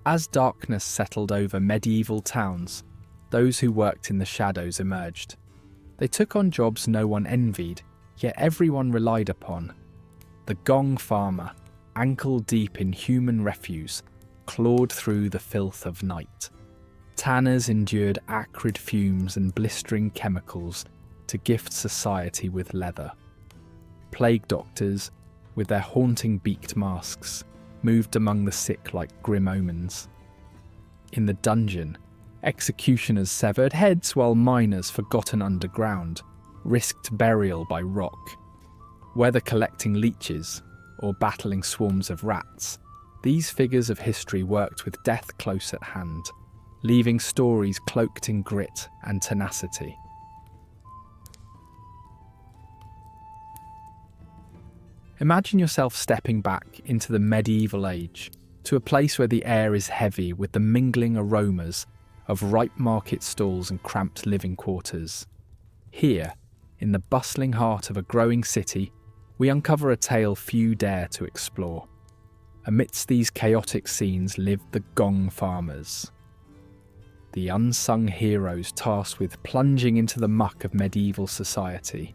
As darkness settled over medieval towns, those who worked in the shadows emerged. They took on jobs no one envied, yet everyone relied upon. The gong farmer, ankle deep in human refuse, clawed through the filth of night. Tanners endured acrid fumes and blistering chemicals to gift society with leather. Plague doctors, with their haunting beaked masks, moved among the sick like grim omens. In the dungeon, executioners severed heads while miners forgotten underground risked burial by rock. Whether collecting leeches or battling swarms of rats, these figures of history worked with death close at hand, leaving stories cloaked in grit and tenacity. Imagine yourself stepping back into the medieval age, to a place where the air is heavy with the mingling aromas of ripe market stalls and cramped living quarters. Here, in the bustling heart of a growing city, we uncover a tale few dare to explore. Amidst these chaotic scenes lived the gong farmers, the unsung heroes tasked with plunging into the muck of medieval society.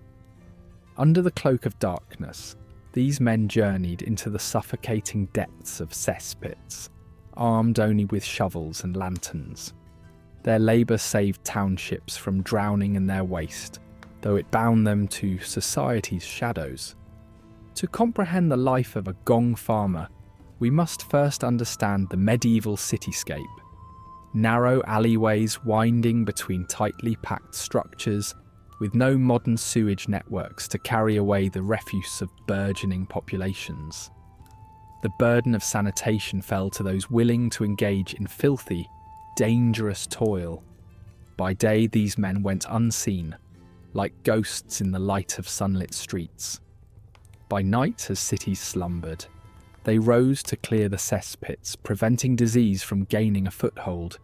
Under the cloak of darkness, these men journeyed into the suffocating depths of cesspits, armed only with shovels and lanterns. Their labour saved townships from drowning in their waste, though it bound them to society's shadows. To comprehend the life of a gong farmer, we must first understand the medieval cityscape. Narrow alleyways winding between tightly packed structures, with no modern sewage networks to carry away the refuse of burgeoning populations. The burden of sanitation fell to those willing to engage in filthy, dangerous toil. By day, these men went unseen, like ghosts in the light of sunlit streets. By night, as cities slumbered, they rose to clear the cesspits, preventing disease from gaining a foothold.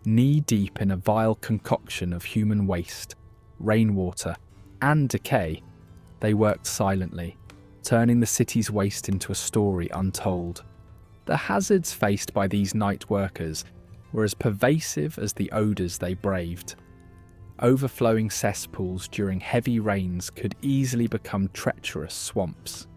Knee-deep in a vile concoction of human waste, rainwater, and decay, they worked silently, turning the city's waste into a story untold. The hazards faced by these night workers were as pervasive as the odours they braved. Overflowing cesspools during heavy rains could easily become treacherous swamps.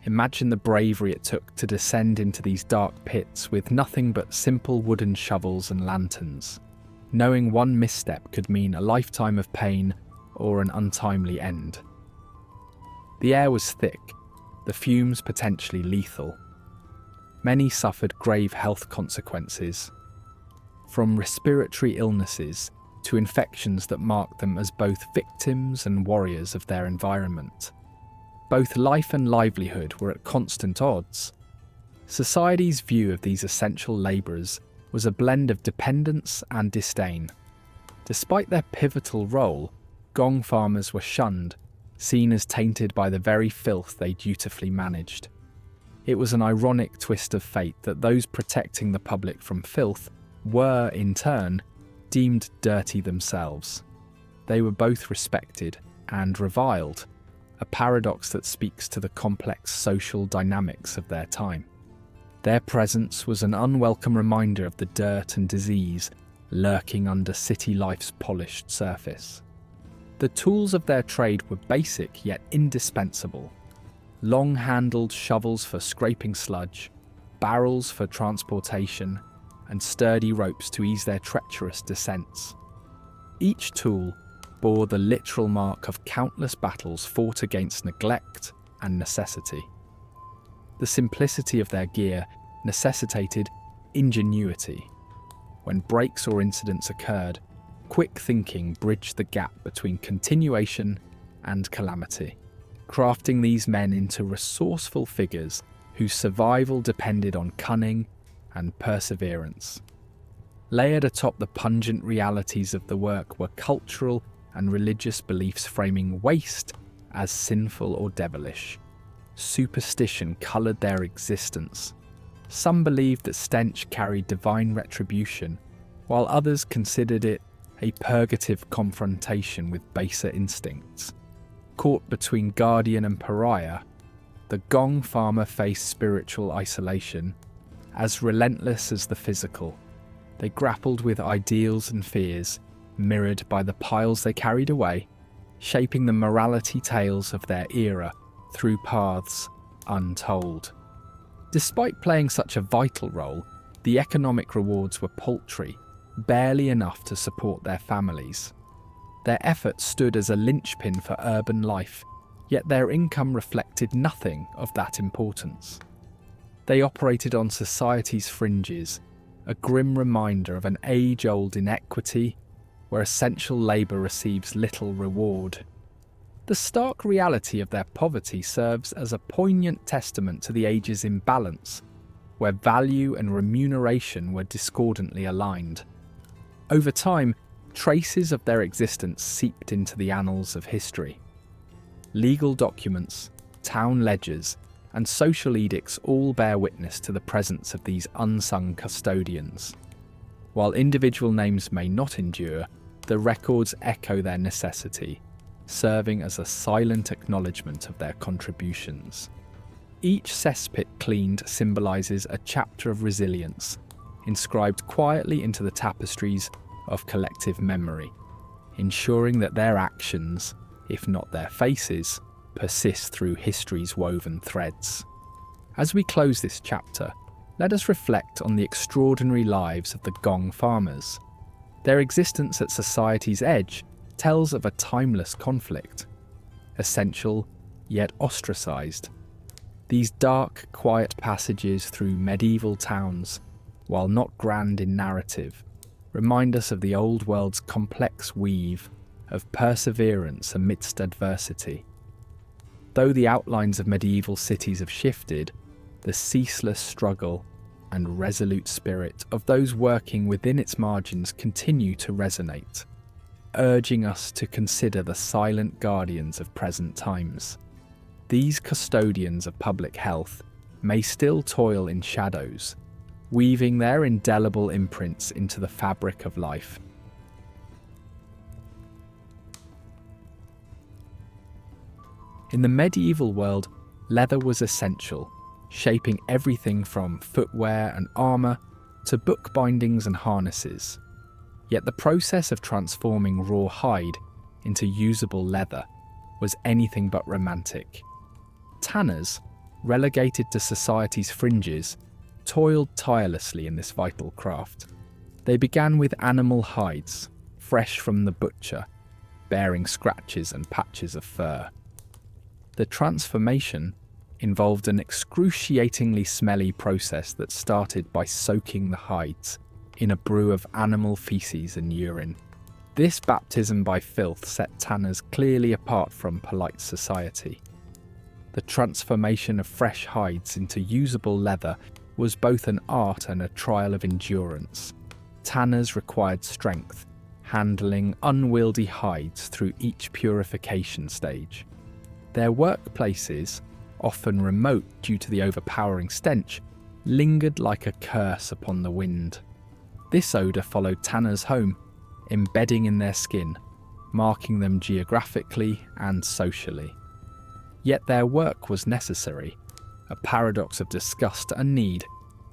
Imagine the bravery it took to descend into these dark pits with nothing but simple wooden shovels and lanterns, knowing one misstep could mean a lifetime of pain or an untimely end. The air was thick, the fumes potentially lethal. Many suffered grave health consequences, from respiratory illnesses to infections that marked them as both victims and warriors of their environment. Both life and livelihood were at constant odds. Society's view of these essential labourers was a blend of dependence and disdain. Despite their pivotal role, gong farmers were shunned, seen as tainted by the very filth they dutifully managed. It was an ironic twist of fate that those protecting the public from filth were, in turn, deemed dirty themselves. They were both respected and reviled, a paradox that speaks to the complex social dynamics of their time. Their presence was an unwelcome reminder of the dirt and disease lurking under city life's polished surface. The tools of their trade were basic yet indispensable. Long-handled shovels for scraping sludge, barrels for transportation, and sturdy ropes to ease their treacherous descents. Each tool bore the literal mark of countless battles fought against neglect and necessity. The simplicity of their gear necessitated ingenuity. When breaks or incidents occurred, quick thinking bridged the gap between continuation and calamity, crafting these men into resourceful figures whose survival depended on cunning and perseverance. Layered atop the pungent realities of the work were cultural and religious beliefs framing waste as sinful or devilish. Superstition coloured their existence. Some believed that stench carried divine retribution, while others considered it a purgative confrontation with baser instincts. Caught between guardian and pariah, the gong farmer faced spiritual isolation, as relentless as the physical. They grappled with ideals and fears, mirrored by the piles they carried away, shaping the morality tales of their era through paths untold. Despite playing such a vital role, the economic rewards were paltry, barely enough to support their families. Their efforts stood as a linchpin for urban life, yet their income reflected nothing of that importance. They operated on society's fringes, a grim reminder of an age-old inequity where essential labour receives little reward. The stark reality of their poverty serves as a poignant testament to the age's imbalance, where value and remuneration were discordantly aligned. Over time, traces of their existence seeped into the annals of history. Legal documents, town ledgers, and social edicts all bear witness to the presence of these unsung custodians. While individual names may not endure, the records echo their necessity, serving as a silent acknowledgement of their contributions. Each cesspit cleaned symbolises a chapter of resilience, inscribed quietly into the tapestries of collective memory, ensuring that their actions, if not their faces, persist through history's woven threads. As we close this chapter, let us reflect on the extraordinary lives of the Gong farmers. Their existence at society's edge tells of a timeless conflict, essential yet ostracised. These dark, quiet passages through medieval towns, while not grand in narrative, remind us of the old world's complex weave of perseverance amidst adversity. Though the outlines of medieval cities have shifted, the ceaseless struggle and resolute spirit of those working within its margins continue to resonate, urging us to consider the silent guardians of present times. These custodians of public health may still toil in shadows, weaving their indelible imprints into the fabric of life. In the medieval world, leather was essential, shaping everything from footwear and armour to book bindings and harnesses. Yet the process of transforming raw hide into usable leather was anything but romantic. Tanners, relegated to society's fringes, toiled tirelessly in this vital craft. They began with animal hides, fresh from the butcher, bearing scratches and patches of fur. The transformation involved an excruciatingly smelly process that started by soaking the hides in a brew of animal feces and urine. This baptism by filth set tanners clearly apart from polite society. The transformation of fresh hides into usable leather was both an art and a trial of endurance. Tanners required strength, handling unwieldy hides through each purification stage. Their workplaces, often remote due to the overpowering stench, lingered like a curse upon the wind. This odour followed tanners home, embedding in their skin, marking them geographically and socially. Yet their work was necessary, a paradox of disgust and need,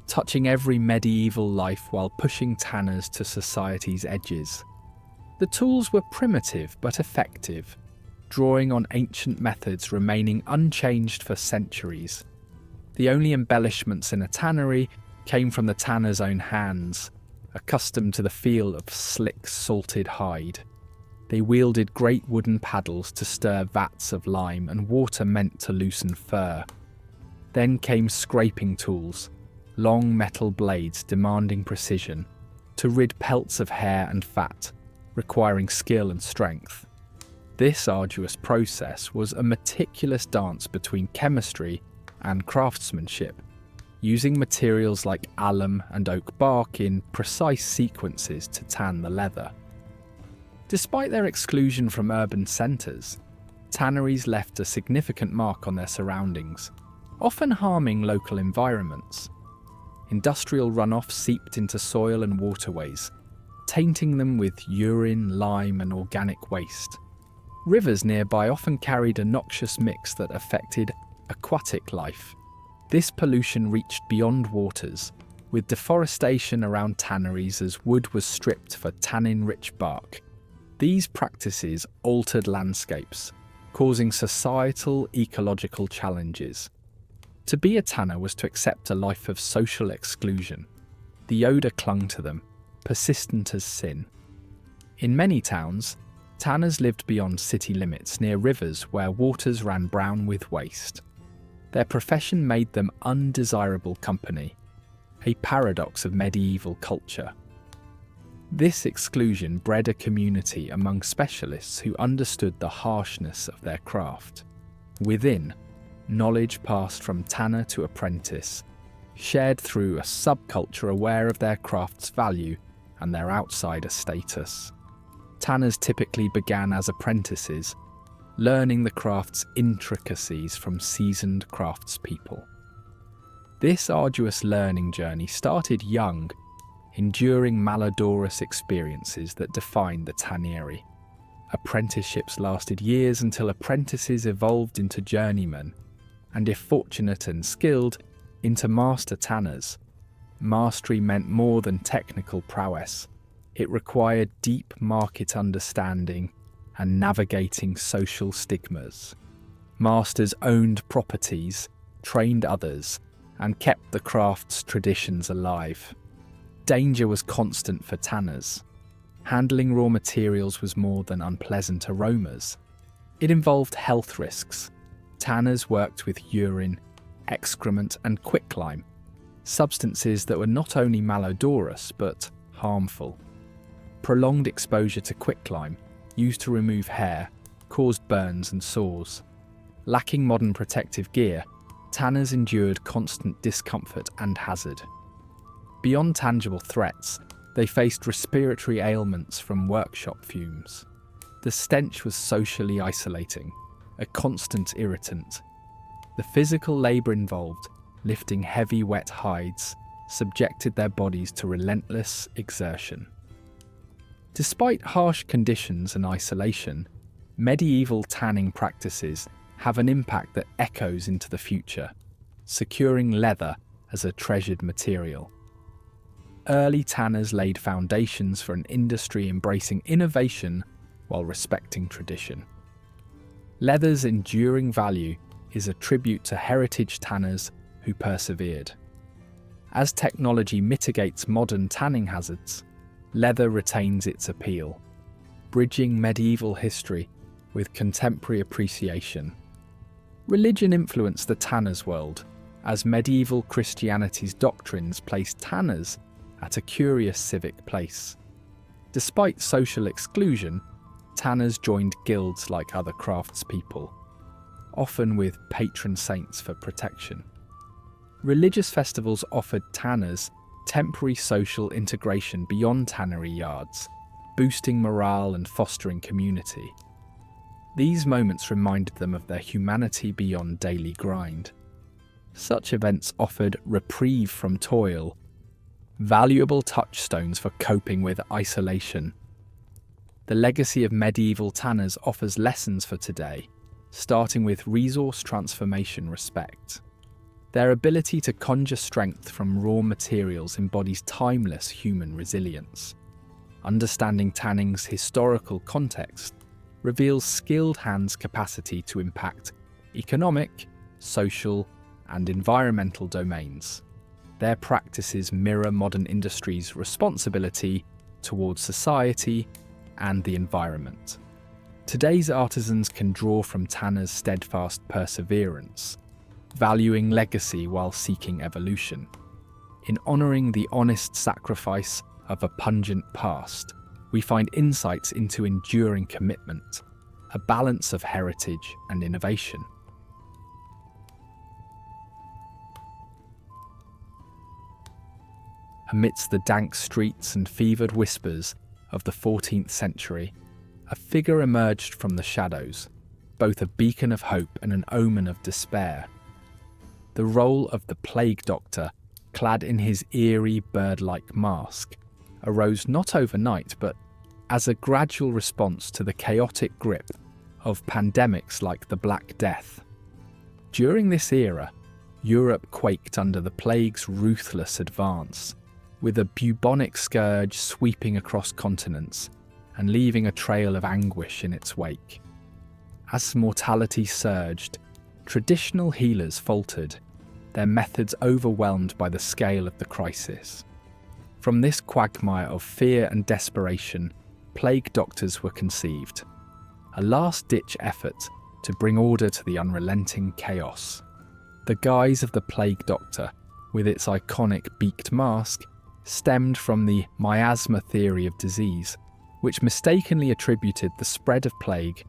touching every medieval life while pushing tanners to society's edges. The tools were primitive but effective, drawing on ancient methods remaining unchanged for centuries. The only embellishments in a tannery came from the tanner's own hands, accustomed to the feel of slick, salted hide. They wielded great wooden paddles to stir vats of lime and water meant to loosen fur. Then came scraping tools, long metal blades demanding precision, to rid pelts of hair and fat, requiring skill and strength. This arduous process was a meticulous dance between chemistry and craftsmanship, using materials like alum and oak bark in precise sequences to tan the leather. Despite their exclusion from urban centres, tanneries left a significant mark on their surroundings, often harming local environments. Industrial runoff seeped into soil and waterways, tainting them with urine, lime and organic waste. Rivers nearby often carried a noxious mix that affected aquatic life. This pollution reached beyond waters, with deforestation around tanneries as wood was stripped for tannin-rich bark. These practices altered landscapes, causing societal ecological challenges. To be a tanner was to accept a life of social exclusion. The odour clung to them, persistent as sin. In many towns, tanners lived beyond city limits near rivers where waters ran brown with waste. Their profession made them undesirable company, a paradox of medieval culture. This exclusion bred a community among specialists who understood the harshness of their craft. Within, knowledge passed from tanner to apprentice, shared through a subculture aware of their craft's value and their outsider status. Tanners typically began as apprentices, learning the craft's intricacies from seasoned craftspeople. This arduous learning journey started young, enduring malodorous experiences that defined the tannery. Apprenticeships lasted years until apprentices evolved into journeymen, and if fortunate and skilled, into master tanners. Mastery meant more than technical prowess. It required deep market understanding and navigating social stigmas. Masters owned properties, trained others, and kept the craft's traditions alive. Danger was constant for tanners. Handling raw materials was more than unpleasant aromas. It involved health risks. Tanners worked with urine, excrement, and quicklime, substances that were not only malodorous but harmful. Prolonged exposure to quicklime, used to remove hair, caused burns and sores. Lacking modern protective gear, tanners endured constant discomfort and hazard. Beyond tangible threats, they faced respiratory ailments from workshop fumes. The stench was socially isolating, a constant irritant. The physical labour involved, lifting heavy wet hides, subjected their bodies to relentless exertion. Despite harsh conditions and isolation, medieval tanning practices have an impact that echoes into the future, securing leather as a treasured material. Early tanners laid foundations for an industry embracing innovation while respecting tradition. Leather's enduring value is a tribute to heritage tanners who persevered. As technology mitigates modern tanning hazards, leather retains its appeal, bridging medieval history with contemporary appreciation. Religion influenced the tanner's world, as medieval Christianity's doctrines placed tanners at a curious civic place. Despite social exclusion, tanners joined guilds like other craftspeople, often with patron saints for protection. Religious festivals offered tanners temporary social integration beyond tannery yards, boosting morale and fostering community. These moments reminded them of their humanity beyond daily grind. Such events offered reprieve from toil, valuable touchstones for coping with isolation. The legacy of medieval tanners offers lessons for today, starting with resource transformation respect. Their ability to conjure strength from raw materials embodies timeless human resilience. Understanding tanning's historical context reveals skilled hands' capacity to impact economic, social, and environmental domains. Their practices mirror modern industry's responsibility towards society and the environment. Today's artisans can draw from tanners' steadfast perseverance, valuing legacy while seeking evolution. In honouring the honest sacrifice of a pungent past, we find insights into enduring commitment, a balance of heritage and innovation. Amidst the dank streets and fevered whispers of the 14th century, a figure emerged from the shadows, both a beacon of hope and an omen of despair. The role of the plague doctor, clad in his eerie bird-like mask, arose not overnight but as a gradual response to the chaotic grip of pandemics like the Black Death. During this era, Europe quaked under the plague's ruthless advance, with a bubonic scourge sweeping across continents and leaving a trail of anguish in its wake. As mortality surged, traditional healers faltered, their methods overwhelmed by the scale of the crisis. From this quagmire of fear and desperation, plague doctors were conceived, a last-ditch effort to bring order to the unrelenting chaos. The guise of the plague doctor, with its iconic beaked mask, stemmed from the miasma theory of disease, which mistakenly attributed the spread of plague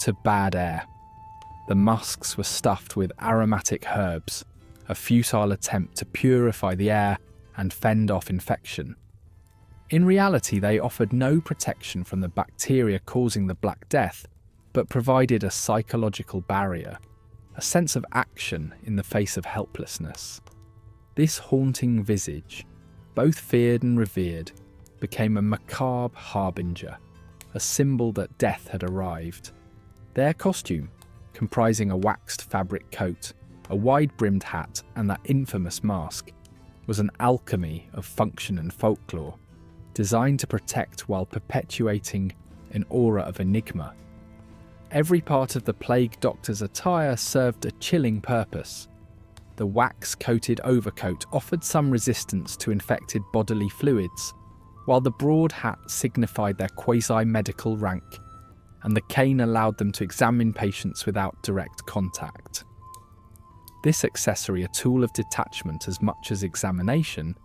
to bad air. The masks were stuffed with aromatic herbs, a futile attempt to purify the air and fend off infection. In reality, they offered no protection from the bacteria causing the Black Death, but provided a psychological barrier, a sense of action in the face of helplessness. This haunting visage, both feared and revered, became a macabre harbinger, a symbol that death had arrived. Their costume, comprising a waxed fabric coat, a wide-brimmed hat, and that infamous mask, was an alchemy of function and folklore, designed to protect while perpetuating an aura of enigma. Every part of the plague doctor's attire served a chilling purpose. The wax-coated overcoat offered some resistance to infected bodily fluids, while the broad hat signified their quasi-medical rank, and the cane allowed them to examine patients without direct contact. This accessory, a tool of detachment as much as examination,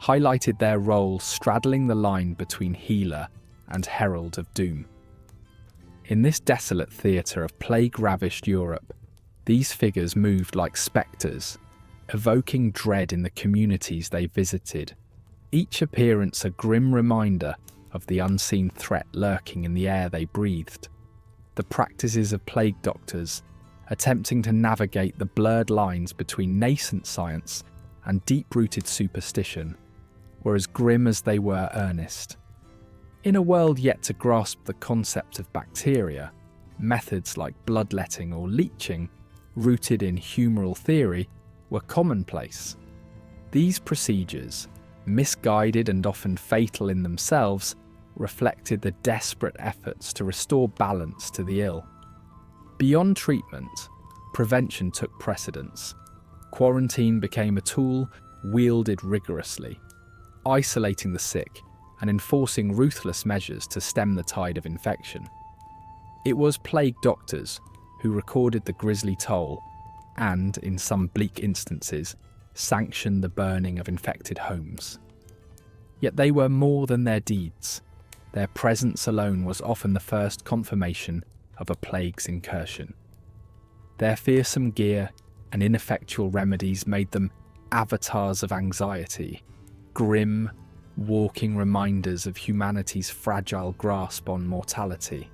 highlighted their role straddling the line between healer and herald of doom. In this desolate theatre of plague-ravished Europe, these figures moved like spectres, evoking dread in the communities they visited, each appearance a grim reminder of the unseen threat lurking in the air they breathed. The practices of plague doctors, attempting to navigate the blurred lines between nascent science and deep-rooted superstition, were as grim as they were earnest. In a world yet to grasp the concept of bacteria, methods like bloodletting or leeching, rooted in humoral theory, were commonplace. These procedures, misguided and often fatal in themselves, reflected the desperate efforts to restore balance to the ill. Beyond treatment, prevention took precedence. Quarantine became a tool wielded rigorously, isolating the sick and enforcing ruthless measures to stem the tide of infection. It was plague doctors who recorded the grisly toll and, in some bleak instances, sanctioned the burning of infected homes. Yet they were more than their deeds. Their presence alone was often the first confirmation of a plague's incursion. Their fearsome gear and ineffectual remedies made them avatars of anxiety, grim, walking reminders of humanity's fragile grasp on mortality.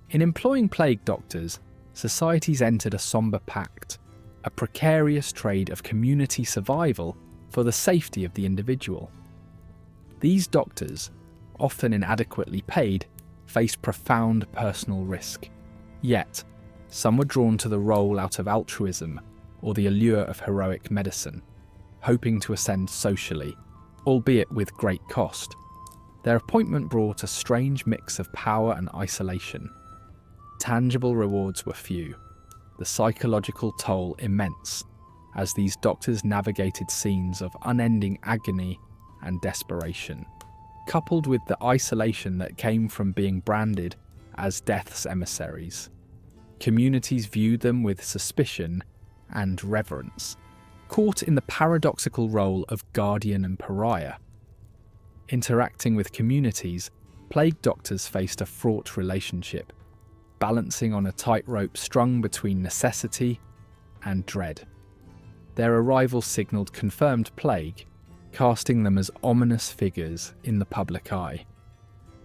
In employing plague doctors, societies entered a sombre pact, a precarious trade of community survival for the safety of the individual. These doctors, often inadequately paid, faced profound personal risk. Yet, some were drawn to the role out of altruism or the allure of heroic medicine, hoping to ascend socially, albeit with great cost. Their appointment brought a strange mix of power and isolation. Tangible rewards were few, the psychological toll immense, as these doctors navigated scenes of unending agony and desperation, coupled with the isolation that came from being branded as death's emissaries. Communities viewed them with suspicion and reverence, caught in the paradoxical role of guardian and pariah. Interacting with communities, plague doctors faced a fraught relationship, balancing on a tightrope strung between necessity and dread. Their arrival signalled confirmed plague, casting them as ominous figures in the public eye.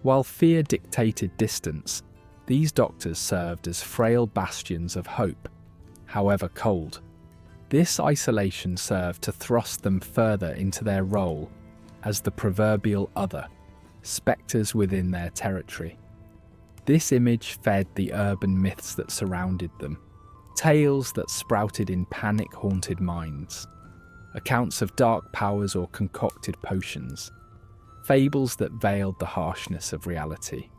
While fear dictated distance, these doctors served as frail bastions of hope, however cold. This isolation served to thrust them further into their role as the proverbial other, spectres within their territory. This image fed the urban myths that surrounded them, tales that sprouted in panic-haunted minds, accounts of dark powers or concocted potions, fables that veiled the harshness of reality.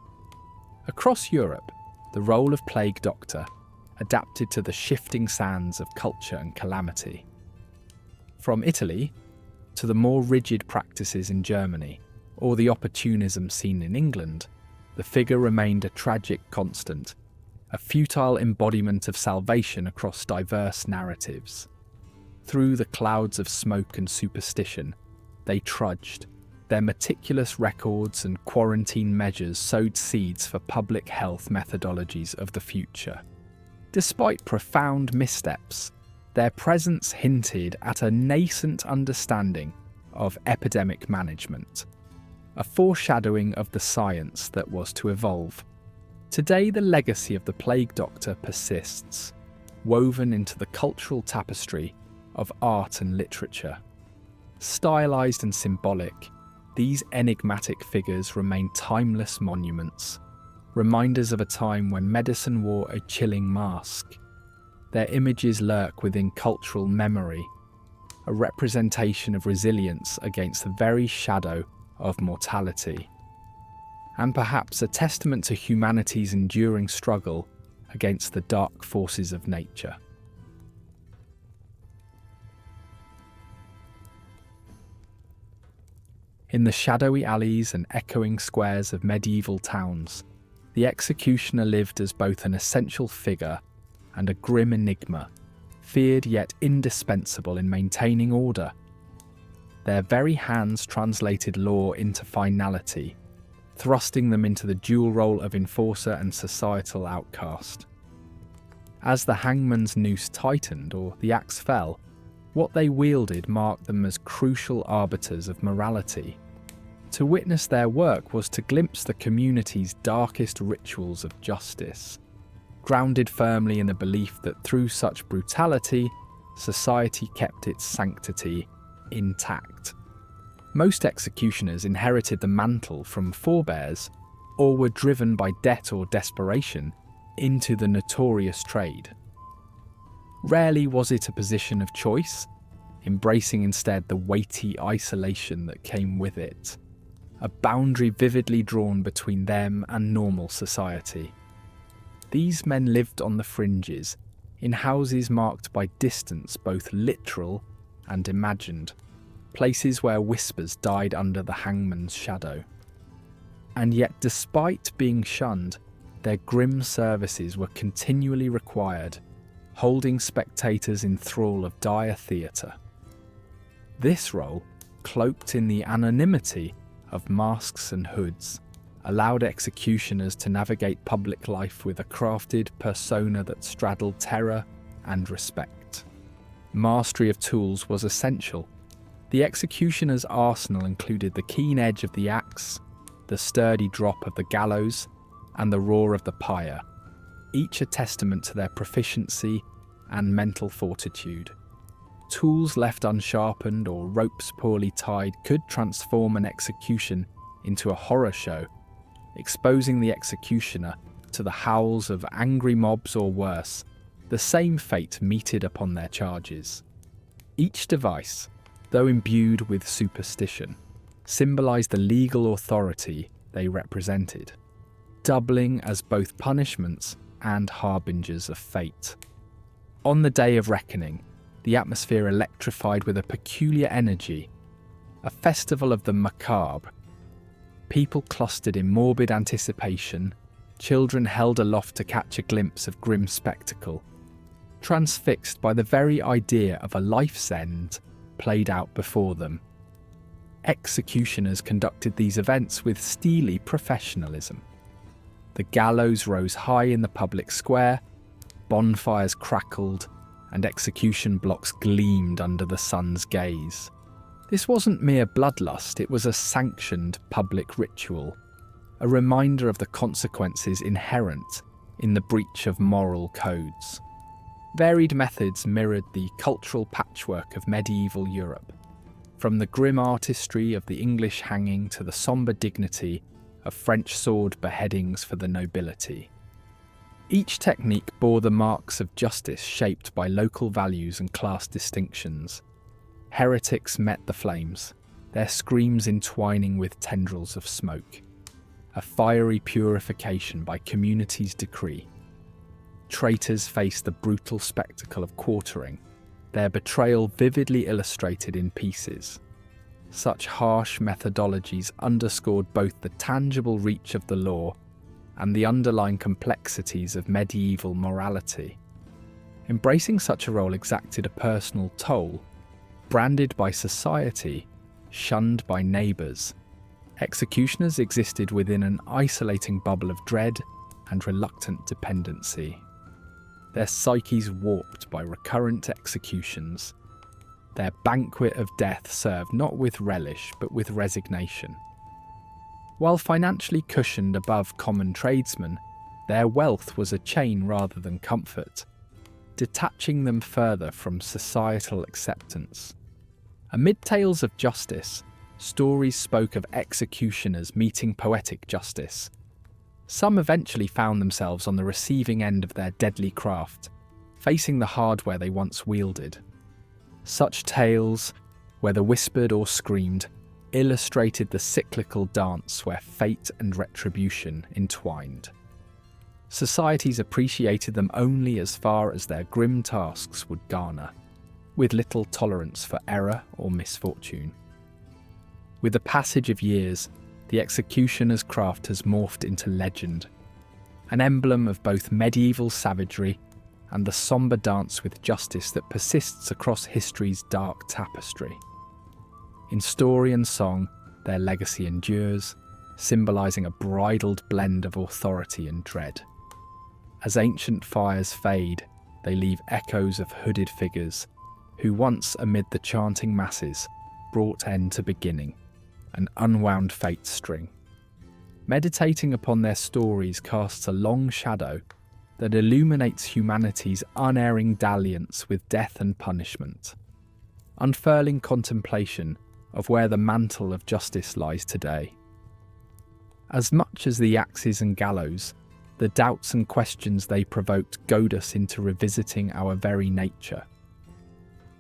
Across Europe, the role of plague doctor adapted to the shifting sands of culture and calamity. From Italy to the more rigid practices in Germany, or the opportunism seen in England, the figure remained a tragic constant, a futile embodiment of salvation across diverse narratives. Through the clouds of smoke and superstition, they trudged. Their meticulous records and quarantine measures sowed seeds for public health methodologies of the future. Despite profound missteps, their presence hinted at a nascent understanding of epidemic management, a foreshadowing of the science that was to evolve. Today, the legacy of the plague doctor persists, woven into the cultural tapestry of art and literature. Stylized and symbolic, these enigmatic figures remain timeless monuments, reminders of a time when medicine wore a chilling mask. Their images lurk within cultural memory, a representation of resilience against the very shadow of mortality, and perhaps a testament to humanity's enduring struggle against the dark forces of nature. In the shadowy alleys and echoing squares of medieval towns, the executioner lived as both an essential figure and a grim enigma, feared yet indispensable in maintaining order. Their very hands translated law into finality, thrusting them into the dual role of enforcer and societal outcast. As the hangman's noose tightened or the axe fell, what they wielded marked them as crucial arbiters of morality. To witness their work was to glimpse the community's darkest rituals of justice, grounded firmly in the belief that through such brutality, society kept its sanctity intact. Most executioners inherited the mantle from forebears or were driven by debt or desperation into the notorious trade. Rarely was it a position of choice, embracing instead the weighty isolation that came with it, a boundary vividly drawn between them and normal society. These men lived on the fringes, in houses marked by distance both literal and imagined, places where whispers died under the hangman's shadow. And yet, despite being shunned, their grim services were continually required, holding spectators in thrall of dire theatre. This role, cloaked in the anonymity of masks and hoods, allowed executioners to navigate public life with a crafted persona that straddled terror and respect. Mastery of tools was essential. The executioner's arsenal included the keen edge of the axe, the sturdy drop of the gallows, and the roar of the pyre, each a testament to their proficiency and mental fortitude. Tools left unsharpened or ropes poorly tied could transform an execution into a horror show, exposing the executioner to the howls of angry mobs or worse, the same fate meted upon their charges. Each device, though imbued with superstition, symbolised the legal authority they represented, doubling as both punishments and harbingers of fate. On the day of reckoning, the atmosphere electrified with a peculiar energy, a festival of the macabre. People clustered in morbid anticipation, children held aloft to catch a glimpse of grim spectacle, transfixed by the very idea of a life's end played out before them. Executioners conducted these events with steely professionalism. The gallows rose high in the public square, bonfires crackled, and execution blocks gleamed under the sun's gaze. This wasn't mere bloodlust, it was a sanctioned public ritual, a reminder of the consequences inherent in the breach of moral codes. Varied methods mirrored the cultural patchwork of medieval Europe, from the grim artistry of the English hanging to the sombre dignity of French sword beheadings for the nobility. Each technique bore the marks of justice shaped by local values and class distinctions. Heretics met the flames, their screams entwining with tendrils of smoke, a fiery purification by community's decree. Traitors faced the brutal spectacle of quartering, their betrayal vividly illustrated in pieces. Such harsh methodologies underscored both the tangible reach of the law and the underlying complexities of medieval morality. Embracing such a role exacted a personal toll, branded by society, shunned by neighbours. Executioners existed within an isolating bubble of dread and reluctant dependency. Their psyches warped by recurrent executions. Their banquet of death served not with relish but with resignation. While financially cushioned above common tradesmen, their wealth was a chain rather than comfort, detaching them further from societal acceptance. Amid tales of justice, stories spoke of executioners meeting poetic justice. Some eventually found themselves on the receiving end of their deadly craft, facing the hardware they once wielded. Such tales, whether whispered or screamed, illustrated the cyclical dance where fate and retribution entwined. Societies appreciated them only as far as their grim tasks would garner, with little tolerance for error or misfortune. With the passage of years, the executioner's craft has morphed into legend, an emblem of both medieval savagery and the sombre dance with justice that persists across history's dark tapestry. In story and song, their legacy endures, symbolising a bridled blend of authority and dread. As ancient fires fade, they leave echoes of hooded figures who once, amid the chanting masses, brought end to beginning, an unwound fate string. Meditating upon their stories casts a long shadow that illuminates humanity's unerring dalliance with death and punishment, unfurling contemplation of where the mantle of justice lies today. As much as the axes and gallows, the doubts and questions they provoked goad us into revisiting our very nature.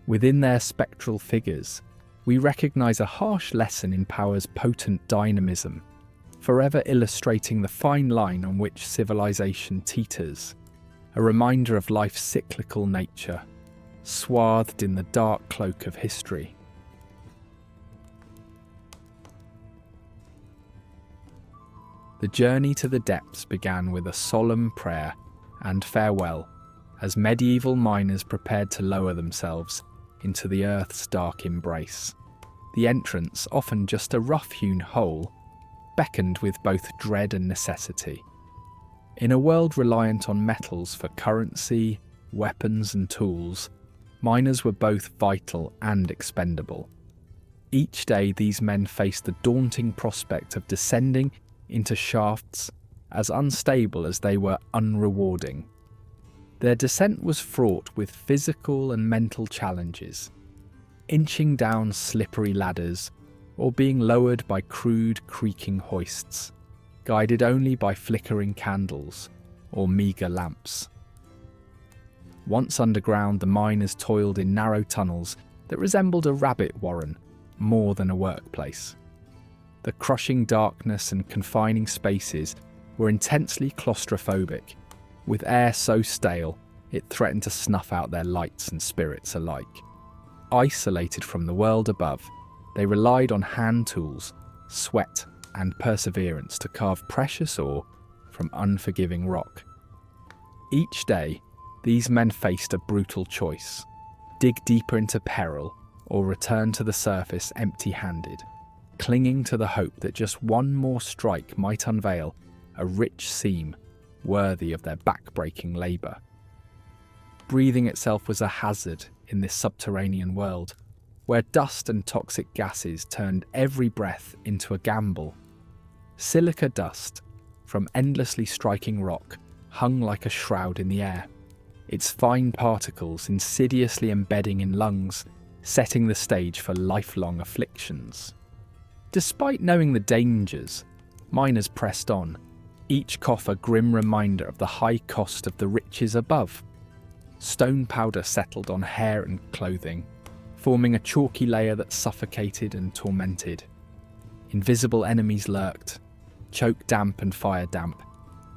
Within their spectral figures, we recognise a harsh lesson in power's potent dynamism, forever illustrating the fine line on which civilization teeters, a reminder of life's cyclical nature, swathed in the dark cloak of history. The journey to the depths began with a solemn prayer and farewell as medieval miners prepared to lower themselves into the earth's dark embrace. The entrance, often just a rough-hewn hole, beckoned with both dread and necessity. In a world reliant on metals for currency, weapons and tools, miners were both vital and expendable. Each day these men faced the daunting prospect of descending into shafts as unstable as they were unrewarding. Their descent was fraught with physical and mental challenges, inching down slippery ladders or being lowered by crude, creaking hoists, guided only by flickering candles or meagre lamps. Once underground, the miners toiled in narrow tunnels that resembled a rabbit warren more than a workplace. The crushing darkness and confining spaces were intensely claustrophobic, with air so stale it threatened to snuff out their lights and spirits alike. Isolated from the world above, they relied on hand tools, sweat, and perseverance to carve precious ore from unforgiving rock. Each day, these men faced a brutal choice: dig deeper into peril or return to the surface empty-handed, clinging to the hope that just one more strike might unveil a rich seam worthy of their back-breaking labour. Breathing itself was a hazard in this subterranean world, where dust and toxic gases turned every breath into a gamble. Silica dust, from endlessly striking rock, hung like a shroud in the air, its fine particles insidiously embedding in lungs, setting the stage for lifelong afflictions. Despite knowing the dangers, miners pressed on, each cough a grim reminder of the high cost of the riches above. Stone powder settled on hair and clothing, forming a chalky layer that suffocated and tormented. Invisible enemies lurked, choke damp and fire damp,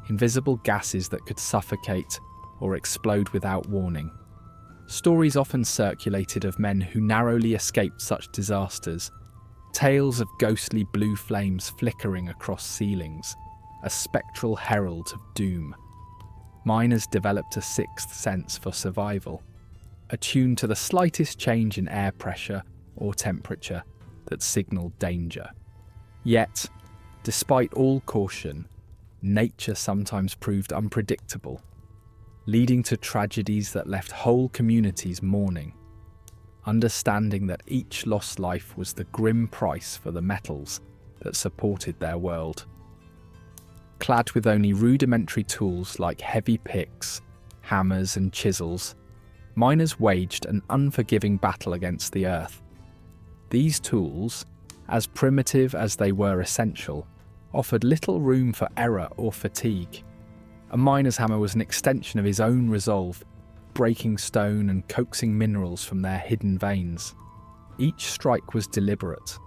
invisible gases that could suffocate or explode without warning. Stories often circulated of men who narrowly escaped such disasters, tales of ghostly blue flames flickering across ceilings, a spectral herald of doom. Miners developed a sixth sense for survival, attuned to the slightest change in air pressure or temperature that signalled danger. Yet, despite all caution, nature sometimes proved unpredictable, leading to tragedies that left whole communities mourning. Understanding that each lost life was the grim price for the metals that supported their world. Clad with only rudimentary tools like heavy picks, hammers and chisels, miners waged an unforgiving battle against the earth. These tools, as primitive as they were essential, offered little room for error or fatigue. A miner's hammer was an extension of his own resolve, breaking stone and coaxing minerals from their hidden veins. Each strike was deliberate,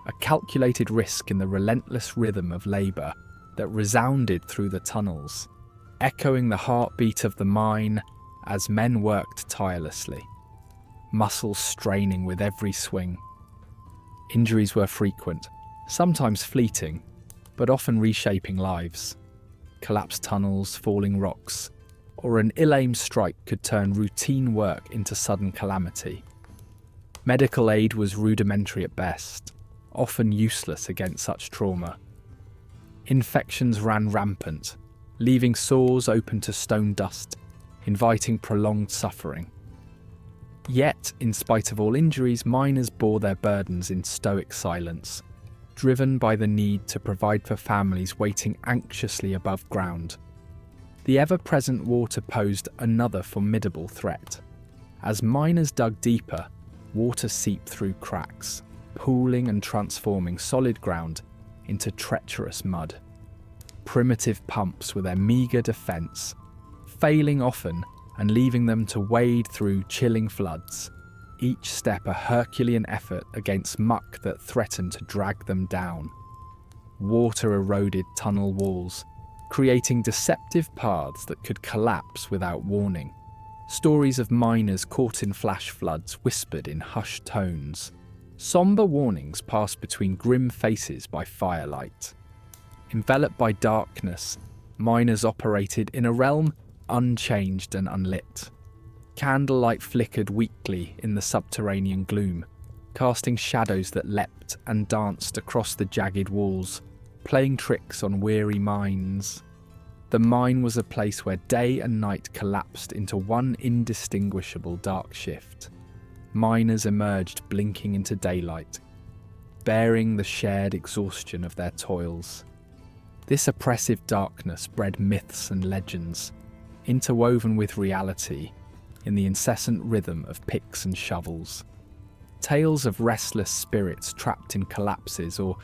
a calculated risk in the relentless rhythm of labour that resounded through the tunnels, echoing the heartbeat of the mine as men worked tirelessly, muscles straining with every swing. Injuries were frequent, sometimes fleeting, but often reshaping lives. Collapsed tunnels, falling rocks, or an ill-aimed strike could turn routine work into sudden calamity. Medical aid was rudimentary at best, often useless against such trauma. Infections ran rampant, leaving sores open to stone dust, inviting prolonged suffering. Yet, in spite of all injuries, miners bore their burdens in stoic silence, driven by the need to provide for families waiting anxiously above ground. The ever-present water posed another formidable threat. As miners dug deeper, water seeped through cracks, pooling and transforming solid ground into treacherous mud. Primitive pumps were their meagre defence, failing often and leaving them to wade through chilling floods, each step a Herculean effort against muck that threatened to drag them down. Water eroded tunnel walls, creating deceptive paths that could collapse without warning. Stories of miners caught in flash floods whispered in hushed tones. Sombre warnings passed between grim faces by firelight. Enveloped by darkness, miners operated in a realm unchanged and unlit. Candlelight flickered weakly in the subterranean gloom, casting shadows that leapt and danced across the jagged walls, playing tricks on weary minds. The mine was a place where day and night collapsed into one indistinguishable dark shift. Miners emerged blinking into daylight, bearing the shared exhaustion of their toils. This oppressive darkness bred myths and legends, interwoven with reality in the incessant rhythm of picks and shovels. Tales of restless spirits trapped in collapses or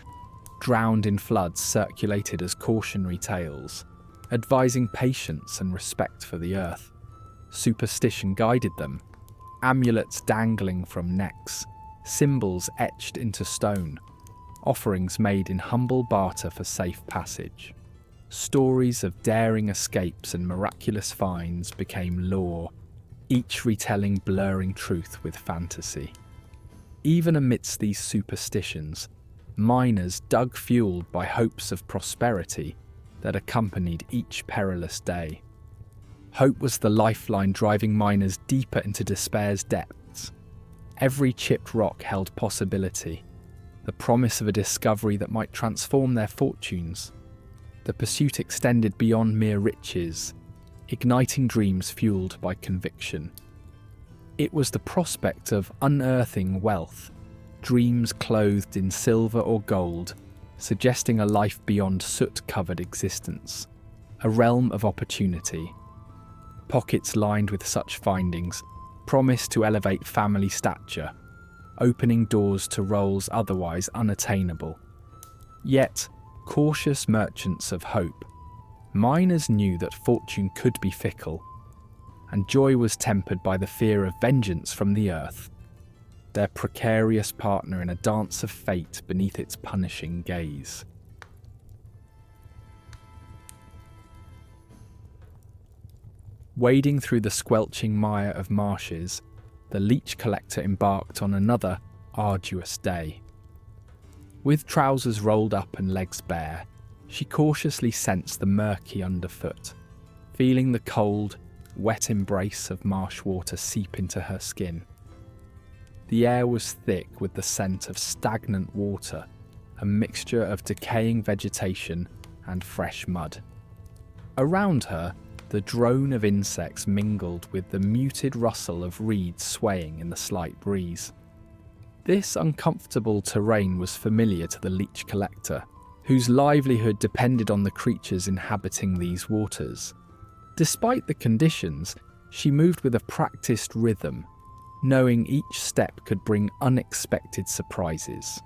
drowned in floods circulated as cautionary tales, advising patience and respect for the earth. Superstition guided them, amulets dangling from necks, symbols etched into stone, offerings made in humble barter for safe passage. Stories of daring escapes and miraculous finds became lore, each retelling blurring truth with fantasy. Even amidst these superstitions, miners dug fueled by hopes of prosperity that accompanied each perilous day. Hope was the lifeline driving miners deeper into despair's depths. Every chipped rock held possibility, the promise of a discovery that might transform their fortunes. The pursuit extended beyond mere riches, igniting dreams fueled by conviction. It was the prospect of unearthing wealth, dreams clothed in silver or gold, suggesting a life beyond soot-covered existence, a realm of opportunity. Pockets lined with such findings promised to elevate family stature, opening doors to roles otherwise unattainable. Yet, cautious merchants of hope miners knew that fortune could be fickle, and joy was tempered by the fear of vengeance from the earth, their precarious partner in a dance of fate beneath its punishing gaze. Wading through the squelching mire of marshes, the leech collector embarked on another arduous day. With trousers rolled up and legs bare, she cautiously sensed the murky underfoot, feeling the cold, wet embrace of marsh water seep into her skin. The air was thick with the scent of stagnant water, a mixture of decaying vegetation and fresh mud. Around her, the drone of insects mingled with the muted rustle of reeds swaying in the slight breeze. This uncomfortable terrain was familiar to the leech collector, whose livelihood depended on the creatures inhabiting these waters. Despite the conditions, she moved with a practiced rhythm, knowing each step could bring unexpected surprises.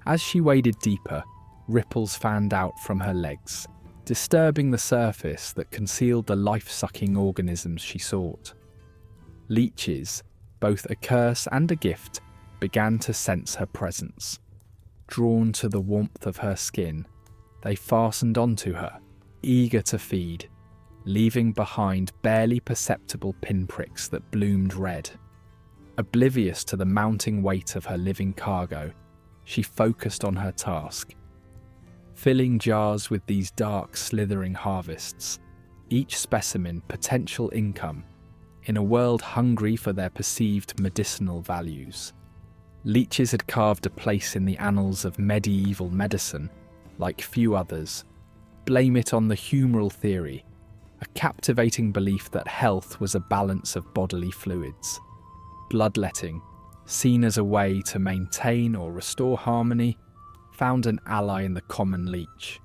As she waded deeper, ripples fanned out from her legs, disturbing the surface that concealed the life-sucking organisms she sought. Leeches, both a curse and a gift, began to sense her presence. Drawn to the warmth of her skin, they fastened onto her, eager to feed, leaving behind barely perceptible pinpricks that bloomed red. Oblivious to the mounting weight of her living cargo, she focused on her task, filling jars with these dark, slithering harvests, each specimen potential income, in a world hungry for their perceived medicinal values. Leeches had carved a place in the annals of medieval medicine, like few others. Blame it on the humoral theory, a captivating belief that health was a balance of bodily fluids. Bloodletting, seen as a way to maintain or restore harmony, found an ally in the common leech.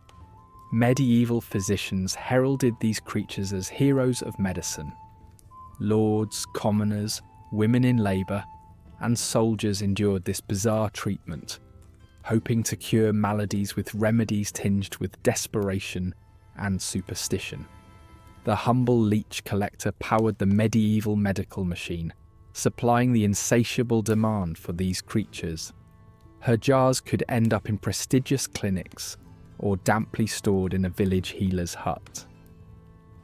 Medieval physicians heralded these creatures as heroes of medicine. Lords, commoners, women in labour, and soldiers endured this bizarre treatment, hoping to cure maladies with remedies tinged with desperation and superstition. The humble leech collector powered the medieval medical machine, supplying the insatiable demand for these creatures. Her jars could end up in prestigious clinics or damply stored in a village healer's hut.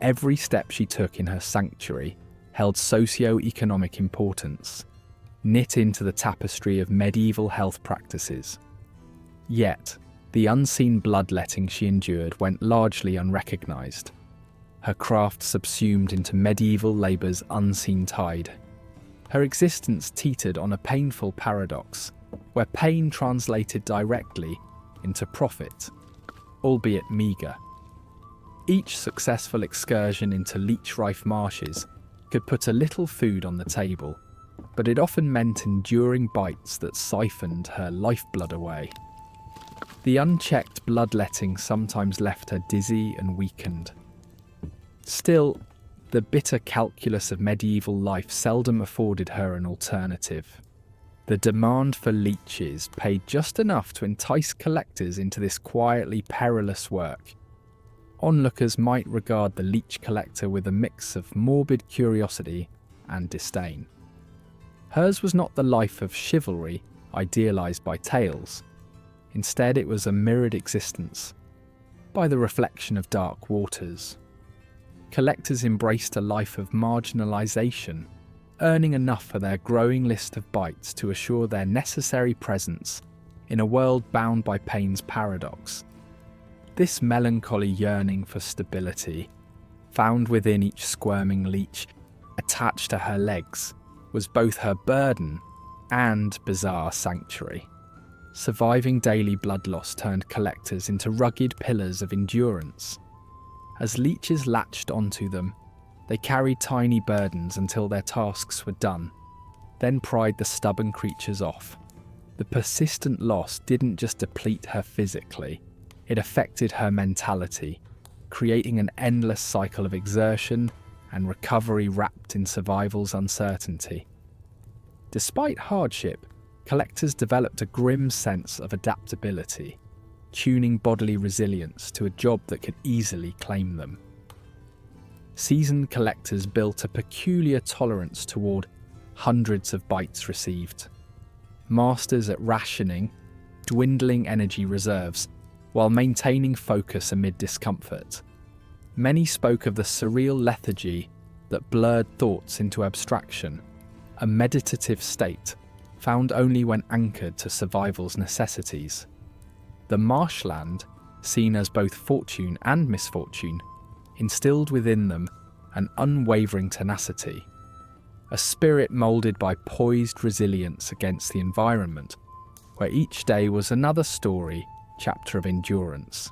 Every step she took in her sanctuary held socio-economic importance, knit into the tapestry of medieval health practices. Yet, the unseen bloodletting she endured went largely unrecognised, her craft subsumed into medieval labour's unseen tide. Her existence teetered on a painful paradox, where pain translated directly into profit, albeit meagre. Each successful excursion into leech-rife marshes could put a little food on the table, but it often meant enduring bites that siphoned her lifeblood away. The unchecked bloodletting sometimes left her dizzy and weakened. Still, the bitter calculus of medieval life seldom afforded her an alternative. The demand for leeches paid just enough to entice collectors into this quietly perilous work. Onlookers might regard the leech collector with a mix of morbid curiosity and disdain. Hers was not the life of chivalry idealised by tales. Instead, it was a mirrored existence, by the reflection of dark waters. Collectors embraced a life of marginalisation, earning enough for their growing list of bites to assure their necessary presence in a world bound by pain's paradox. This melancholy yearning for stability, found within each squirming leech attached to her legs, was both her burden and bizarre sanctuary. Surviving daily blood loss turned collectors into rugged pillars of endurance. As leeches latched onto them, they carried tiny burdens until their tasks were done, then pried the stubborn creatures off. The persistent loss didn't just deplete her physically, it affected her mentality, creating an endless cycle of exertion and recovery wrapped in survival's uncertainty. Despite hardship, collectors developed a grim sense of adaptability. tuning bodily resilience to a job that could easily claim them. Seasoned collectors built a peculiar tolerance toward hundreds of bites received. Masters at rationing, dwindling energy reserves, while maintaining focus amid discomfort. Many spoke of the surreal lethargy that blurred thoughts into abstraction, a meditative state found only when anchored to survival's necessities. The marshland, seen as both fortune and misfortune, instilled within them an unwavering tenacity, a spirit moulded by poised resilience against the environment, where each day was another story, chapter of endurance.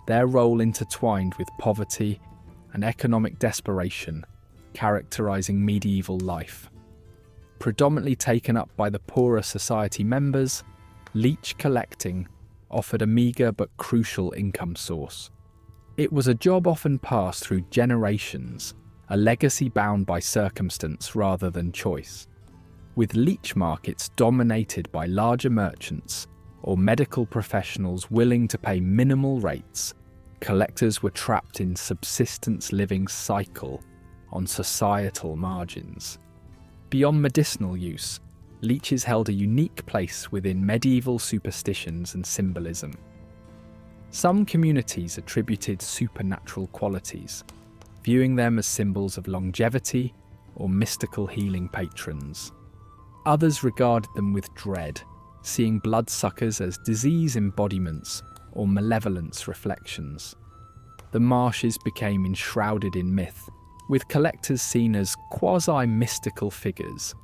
Their role intertwined with poverty and economic desperation, characterising medieval life. Predominantly taken up by the poorer society members, leech collecting offered a meagre but crucial income source. It was a job often passed through generations, a legacy bound by circumstance rather than choice. With leech markets dominated by larger merchants or medical professionals willing to pay minimal rates, collectors were trapped in subsistence living cycle on societal margins. Beyond medicinal use, leeches held a unique place within medieval superstitions and symbolism. Some communities attributed supernatural qualities, viewing them as symbols of longevity or mystical healing patrons. Others regarded them with dread, seeing bloodsuckers as disease embodiments or malevolence reflections. The marshes became enshrouded in myth, with collectors seen as quasi-mystical figures,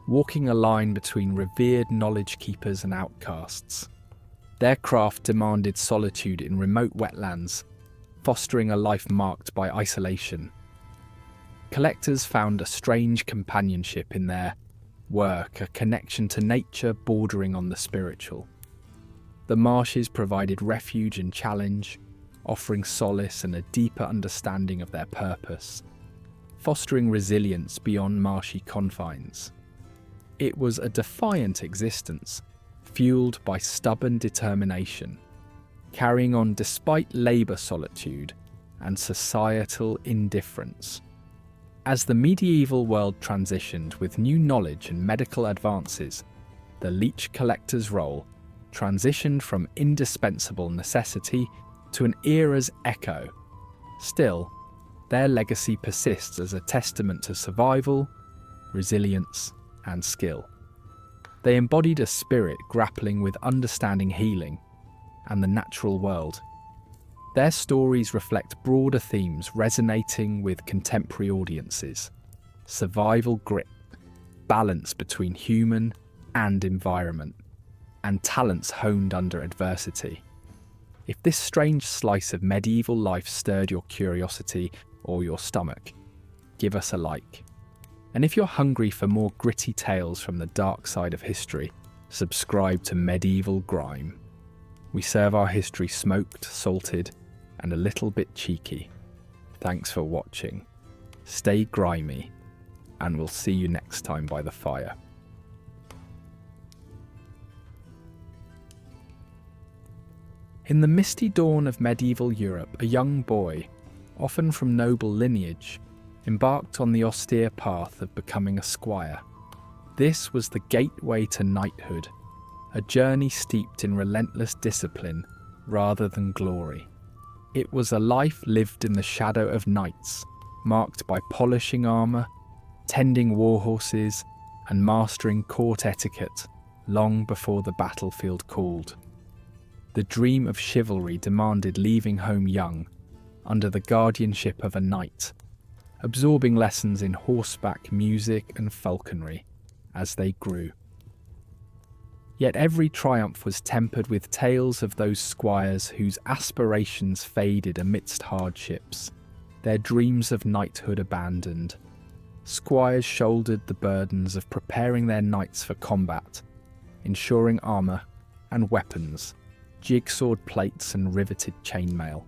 walking a line between revered knowledge keepers and outcasts. Their craft demanded solitude in remote wetlands, fostering a life marked by isolation. Collectors found a strange companionship in their work, a connection to nature bordering on the spiritual. The marshes provided refuge and challenge, offering solace and a deeper understanding of their purpose, fostering resilience beyond marshy confines. It was a defiant existence, fueled by stubborn determination, carrying on despite labour solitude and societal indifference. As the medieval world transitioned with new knowledge and medical advances, the leech collector's role transitioned from indispensable necessity to an era's echo. Still, their legacy persists as a testament to survival, resilience, and skill. They embodied a spirit grappling with understanding healing and the natural world. Their stories reflect broader themes resonating with contemporary audiences: survival grit, balance between human and environment, and talents honed under adversity. If this strange slice of medieval life stirred your curiosity or your stomach, give us a like. And if you're hungry for more gritty tales from the dark side of history, subscribe to Medieval Grime. We serve our history smoked, salted, and a little bit cheeky. Thanks for watching. Stay grimy, and we'll see you next time by the fire. In the misty dawn of medieval Europe, a young boy, often from noble lineage, embarked on the austere path of becoming a squire. This was the gateway to knighthood, a journey steeped in relentless discipline rather than glory. It was a life lived in the shadow of knights, marked by polishing armour, tending war horses, and mastering court etiquette long before the battlefield called. The dream of chivalry demanded leaving home young, under the guardianship of a knight, absorbing lessons in horseback music and falconry as they grew. Yet every triumph was tempered with tales of those squires whose aspirations faded amidst hardships, their dreams of knighthood abandoned. Squires shouldered the burdens of preparing their knights for combat, ensuring armour and weapons, jigsawed plates and riveted chainmail,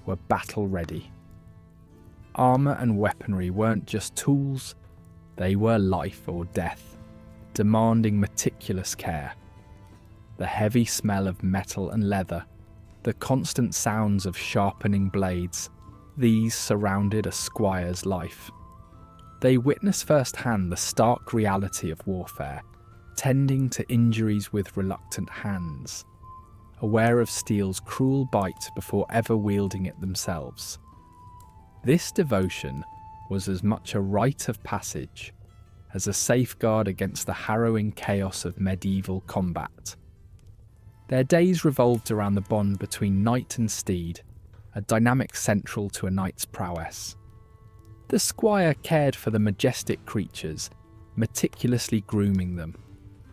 were battle-ready. Armour and weaponry weren't just tools, they were life or death, demanding meticulous care. the heavy smell of metal and leather, the constant sounds of sharpening blades, these surrounded a squire's life. They witnessed firsthand the stark reality of warfare, tending to injuries with reluctant hands, aware of steel's cruel bite before ever wielding it themselves. This devotion was as much a rite of passage as a safeguard against the harrowing chaos of medieval combat. Their days revolved around the bond between knight and steed, a dynamic central to a knight's prowess. The squire cared for the majestic creatures, meticulously grooming them,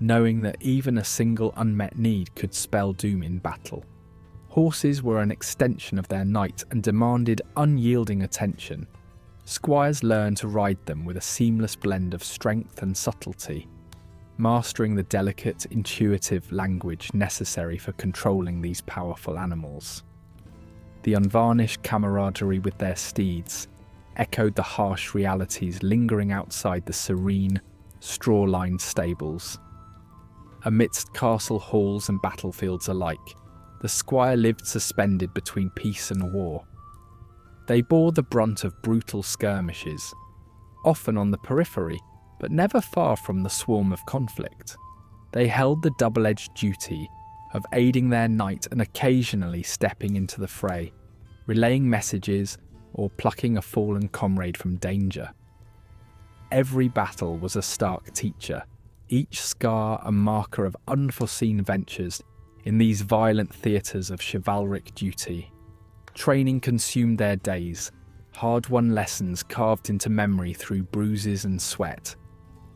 knowing that even a single unmet need could spell doom in battle. Horses were an extension of their knight and demanded unyielding attention. Squires learned to ride them with a seamless blend of strength and subtlety, mastering the delicate, intuitive language necessary for controlling these powerful animals. The unvarnished camaraderie with their steeds echoed the harsh realities lingering outside the serene, straw-lined stables. Amidst castle halls and battlefields alike, the squire lived suspended between peace and war. They bore the brunt of brutal skirmishes, often on the periphery, but never far from the swarm of conflict. They held the double-edged duty of aiding their knight and occasionally stepping into the fray, relaying messages or plucking a fallen comrade from danger. Every battle was a stark teacher, each scar a marker of unforeseen ventures in these violent theatres of chivalric duty. Training consumed their days, hard-won lessons carved into memory through bruises and sweat.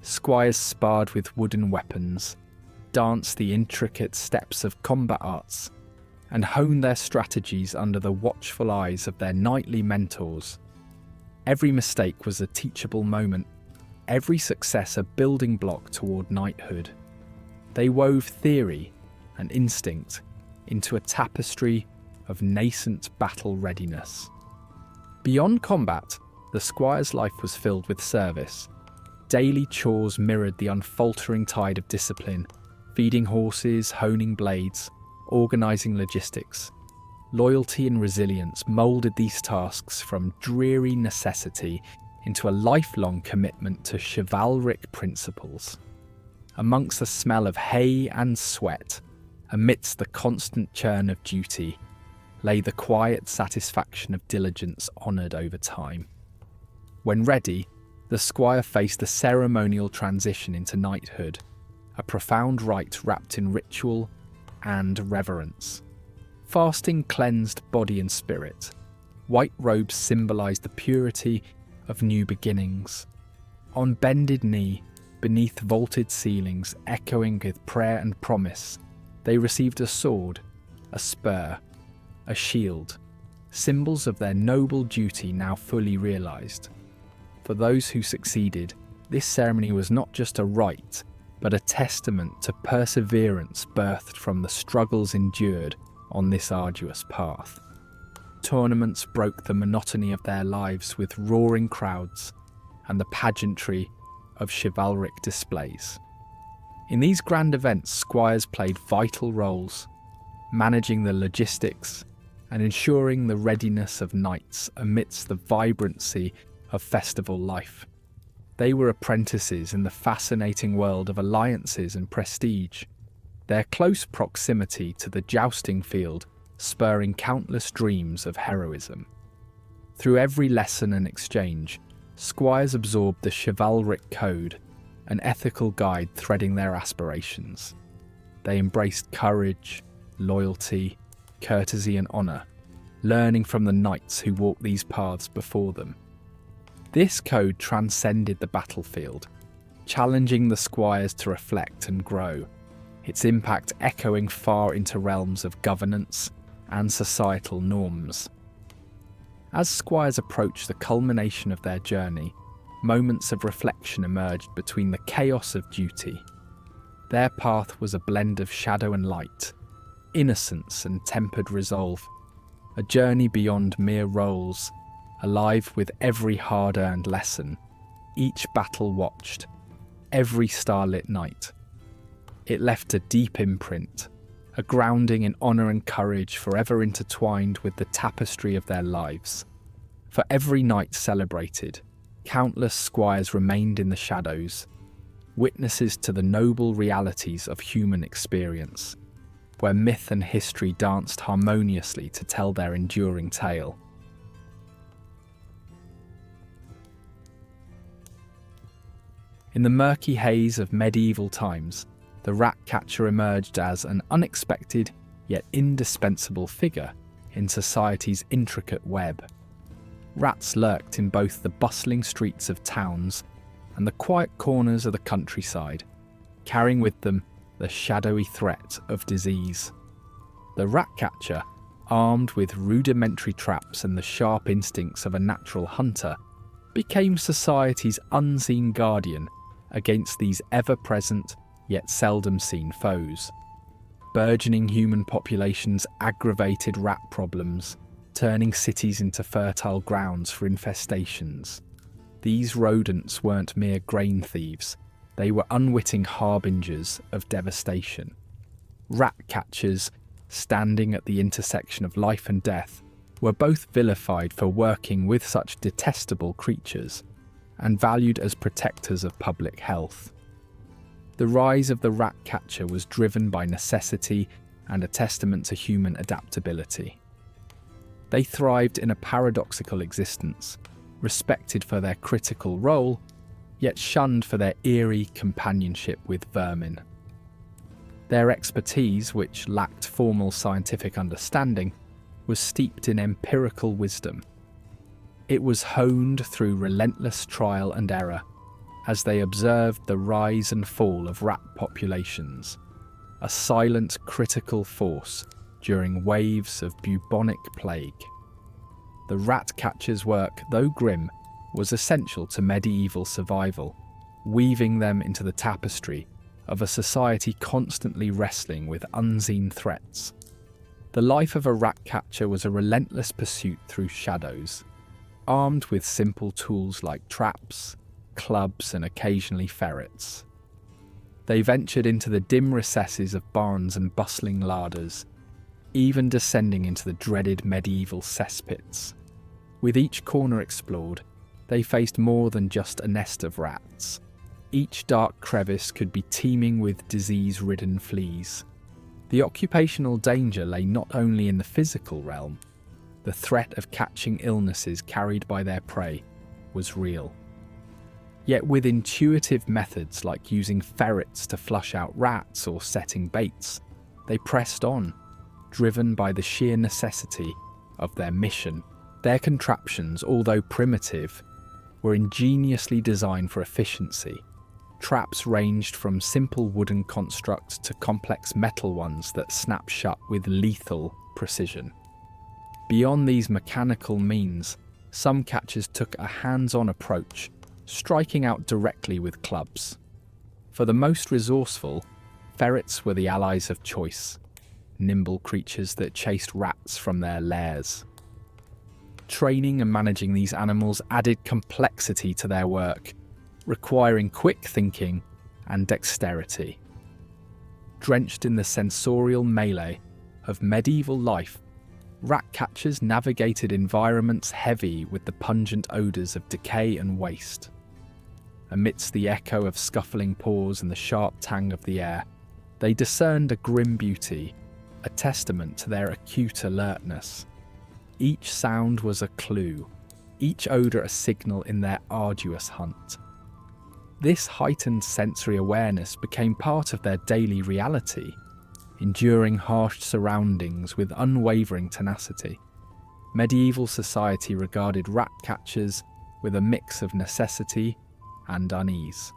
Squires sparred with wooden weapons, danced the intricate steps of combat arts, and honed their strategies under the watchful eyes of their knightly mentors. Every mistake was a teachable moment, every success a building block toward knighthood. They wove theory and instinct into a tapestry of nascent battle readiness. Beyond combat, the squire's life was filled with service. Daily chores mirrored the unfaltering tide of discipline, feeding horses, honing blades, organising logistics. Loyalty and resilience moulded these tasks from dreary necessity into a lifelong commitment to chivalric principles. Amongst the smell of hay and sweat, amidst the constant churn of duty, lay the quiet satisfaction of diligence honoured over time. When ready, the squire faced the ceremonial transition into knighthood, a profound rite wrapped in ritual and reverence. Fasting cleansed body and spirit. White robes symbolised the purity of new beginnings. On bended knee, beneath vaulted ceilings echoing with prayer and promise, they received a sword, a spur, a shield, symbols of their noble duty now fully realised. For those who succeeded, this ceremony was not just a rite, but a testament to perseverance birthed from the struggles endured on this arduous path. Tournaments broke the monotony of their lives with roaring crowds and the pageantry of chivalric displays. In these grand events, squires played vital roles, managing the logistics and ensuring the readiness of knights amidst the vibrancy of festival life. They were apprentices in the fascinating world of alliances and prestige, their close proximity to the jousting field spurring countless dreams of heroism. Through every lesson and exchange, squires absorbed the chivalric code, an ethical guide threading their aspirations. They embraced courage, loyalty, courtesy and honour, learning from the knights who walked these paths before them. This code transcended the battlefield, challenging the squires to reflect and grow, its impact echoing far into realms of governance and societal norms. As squires approached the culmination of their journey, moments of reflection emerged between the chaos of duty. Their path was a blend of shadow and light, innocence and tempered resolve, a journey beyond mere roles, alive with every hard-earned lesson, each battle watched, every starlit night. It left a deep imprint, a grounding in honour and courage forever intertwined with the tapestry of their lives. For every night celebrated, countless squires remained in the shadows, witnesses to the noble realities of human experience, where myth and history danced harmoniously to tell their enduring tale. In the murky haze of medieval times, the rat catcher emerged as an unexpected yet indispensable figure in society's intricate web. Rats lurked in both the bustling streets of towns and the quiet corners of the countryside, carrying with them the shadowy threat of disease. The rat catcher, armed with rudimentary traps and the sharp instincts of a natural hunter, became society's unseen guardian against these ever-present yet seldom-seen foes. Burgeoning human populations aggravated rat problems, turning cities into fertile grounds for infestations. These rodents weren't mere grain thieves, they were unwitting harbingers of devastation. Rat catchers, standing at the intersection of life and death, were both vilified for working with such detestable creatures and valued as protectors of public health. The rise of the rat catcher was driven by necessity and a testament to human adaptability. They thrived in a paradoxical existence, respected for their critical role, yet shunned for their eerie companionship with vermin. Their expertise, which lacked formal scientific understanding, was steeped in empirical wisdom. It was honed through relentless trial and error, as they observed the rise and fall of rat populations, a silent critical force during waves of bubonic plague. The rat catcher's work, though grim, was essential to medieval survival, weaving them into the tapestry of a society constantly wrestling with unseen threats. The life of a rat catcher was a relentless pursuit through shadows, armed with simple tools like traps, clubs, and occasionally ferrets. They ventured into the dim recesses of barns and bustling larders, even descending into the dreaded medieval cesspits. With each corner explored, they faced more than just a nest of rats. Each dark crevice could be teeming with disease-ridden fleas. The occupational danger lay not only in the physical realm. The threat of catching illnesses carried by their prey was real. Yet with intuitive methods like using ferrets to flush out rats or setting baits, they pressed on, driven by the sheer necessity of their mission. Their contraptions, although primitive, were ingeniously designed for efficiency. Traps ranged from simple wooden constructs to complex metal ones that snap shut with lethal precision. Beyond these mechanical means, some catchers took a hands-on approach, striking out directly with clubs. For the most resourceful, ferrets were the allies of choice, nimble creatures that chased rats from their lairs. Training and managing these animals added complexity to their work, requiring quick thinking and dexterity. Drenched in the sensorial melee of medieval life, rat catchers navigated environments heavy with the pungent odours of decay and waste. Amidst the echo of scuffling paws and the sharp tang of the air, they discerned a grim beauty, a testament to their acute alertness. Each sound was a clue, each odour a signal in their arduous hunt. This heightened sensory awareness became part of their daily reality, enduring harsh surroundings with unwavering tenacity. Medieval society regarded rat catchers with a mix of necessity and unease.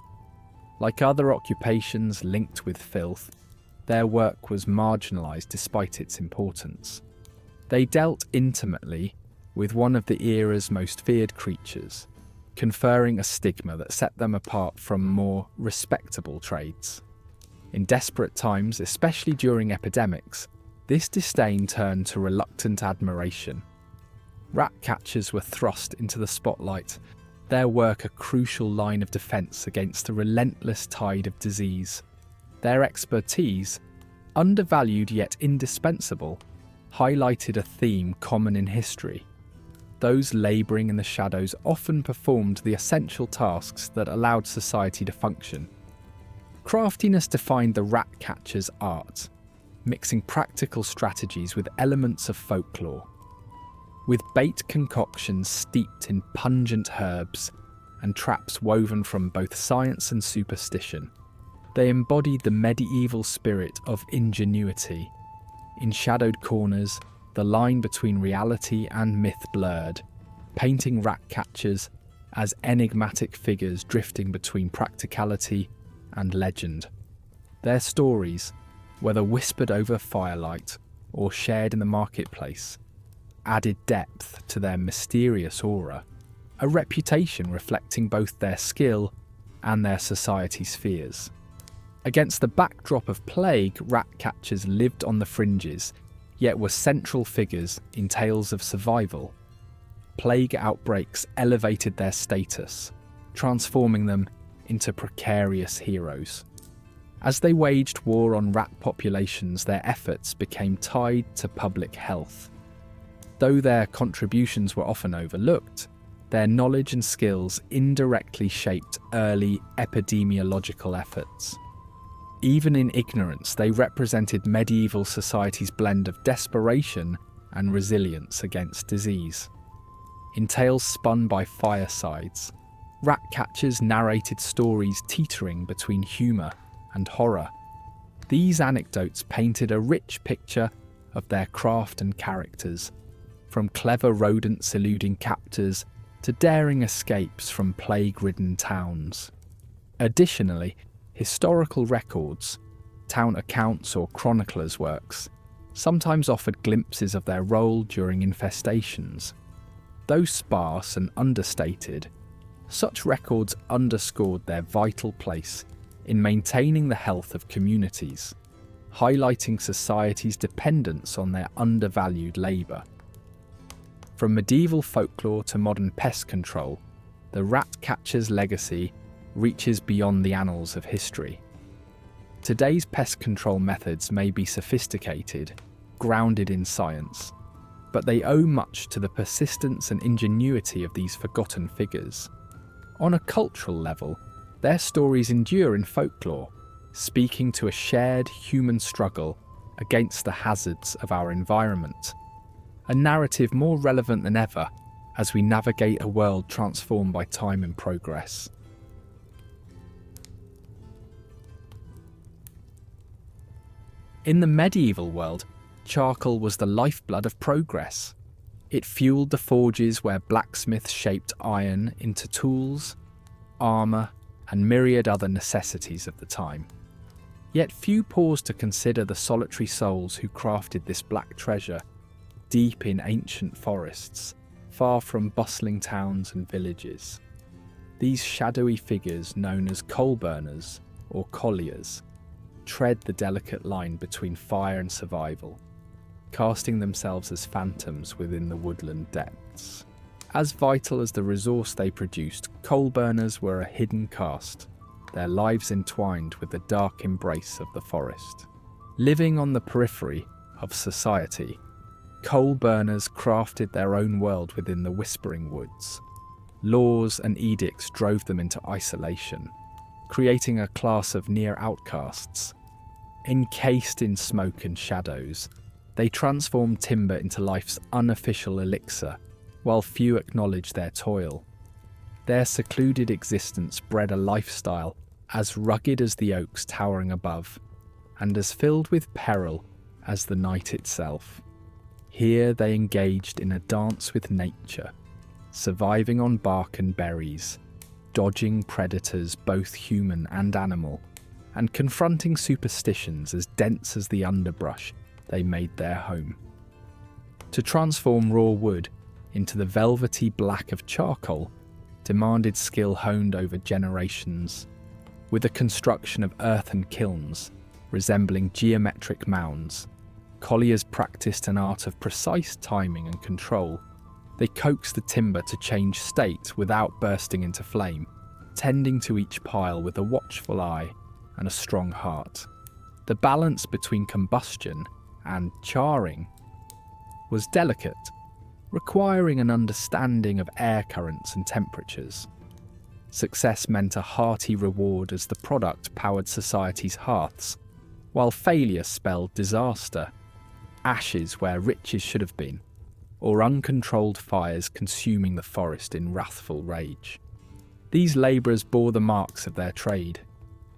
Like other occupations linked with filth, their work was marginalised despite its importance. They dealt intimately with one of the era's most feared creatures, conferring a stigma that set them apart from more respectable trades. In desperate times, especially during epidemics, this disdain turned to reluctant admiration. Rat catchers were thrust into the spotlight, their work a crucial line of defence against the relentless tide of disease. Their expertise, Undervalued yet indispensable, highlighted a theme common in history. Those labouring in the shadows often performed the essential tasks that allowed society to function. Craftiness defined the rat catcher's art, mixing practical strategies with elements of folklore. With bait concoctions steeped in pungent herbs and traps woven from both science and superstition, they embodied the medieval spirit of ingenuity. In shadowed corners, the line between reality and myth blurred, painting rat catchers as enigmatic figures drifting between practicality and legend. Their stories, whether whispered over firelight or shared in the marketplace, added depth to their mysterious aura, a reputation reflecting both their skill and their society's fears. Against the backdrop of plague, rat catchers lived on the fringes, yet were central figures in tales of survival. Plague outbreaks elevated their status, transforming them into precarious heroes. As they waged war on rat populations, their efforts became tied to public health. Though their contributions were often overlooked, their knowledge and skills indirectly shaped early epidemiological efforts. Even in ignorance, they represented medieval society's blend of desperation and resilience against disease. In tales spun by firesides, rat catchers narrated stories teetering between humour and horror. These anecdotes painted a rich picture of their craft and characters, from clever rodents eluding captors to daring escapes from plague-ridden towns. Additionally, historical records, town accounts or chroniclers' works, sometimes offered glimpses of their role during infestations. Though sparse and understated, such records underscored their vital place in maintaining the health of communities, highlighting society's dependence on their undervalued labour. From medieval folklore to modern pest control, the rat catcher's legacy reaches beyond the annals of history. Today's pest control methods may be sophisticated, grounded in science, but they owe much to the persistence and ingenuity of these forgotten figures. On a cultural level, their stories endure in folklore, speaking to a shared human struggle against the hazards of our environment. A narrative more relevant than ever as we navigate a world transformed by time and progress. In the medieval world, charcoal was the lifeblood of progress. It fueled the forges where blacksmiths shaped iron into tools, armour, and myriad other necessities of the time. Yet few paused to consider the solitary souls who crafted this black treasure deep in ancient forests, far from bustling towns and villages. These shadowy figures, known as coal burners or colliers, tread the delicate line between fire and survival, casting themselves as phantoms within the woodland depths. As vital as the resource they produced, coal burners were a hidden caste, their lives entwined with the dark embrace of the forest. Living on the periphery of society, coal burners crafted their own world within the whispering woods. Laws and edicts drove them into isolation, creating a class of near outcasts. Encased in smoke and shadows, they transformed timber into life's unofficial elixir, while few acknowledged their toil. Their secluded existence bred a lifestyle as rugged as the oaks towering above, and as filled with peril as the night itself. Here they engaged in a dance with nature, surviving on bark and berries, dodging predators both human and animal, and confronting superstitions as dense as the underbrush they made their home. To transform raw wood into the velvety black of charcoal demanded skill honed over generations, with the construction of earthen kilns resembling geometric mounds. Colliers practiced an art of precise timing and control. They coaxed the timber to change state without bursting into flame, tending to each pile with a watchful eye and a strong heart. The balance between combustion and charring was delicate, requiring an understanding of air currents and temperatures. Success meant a hearty reward as the product powered society's hearths, while failure spelled disaster, ashes where riches should have been, or uncontrolled fires consuming the forest in wrathful rage. These labourers bore the marks of their trade,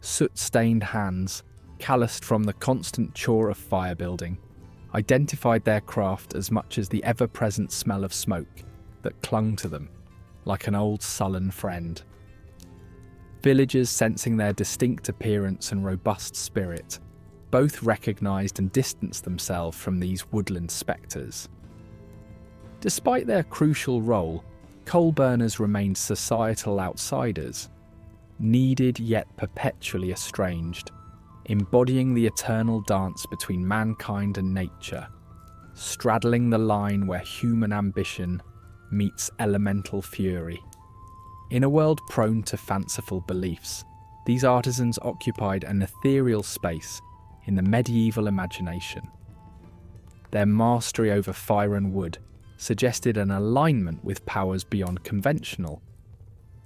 soot-stained hands, calloused from the constant chore of fire building, identified their craft as much as the ever-present smell of smoke that clung to them like an old sullen friend. Villagers, sensing their distinct appearance and robust spirit, both recognised and distanced themselves from these woodland spectres. Despite their crucial role, coal burners remained societal outsiders, needed yet perpetually estranged, embodying the eternal dance between mankind and nature, straddling the line where human ambition meets elemental fury. In a world prone to fanciful beliefs, these artisans occupied an ethereal space in the medieval imagination. Their mastery over fire and wood suggested an alignment with powers beyond conventional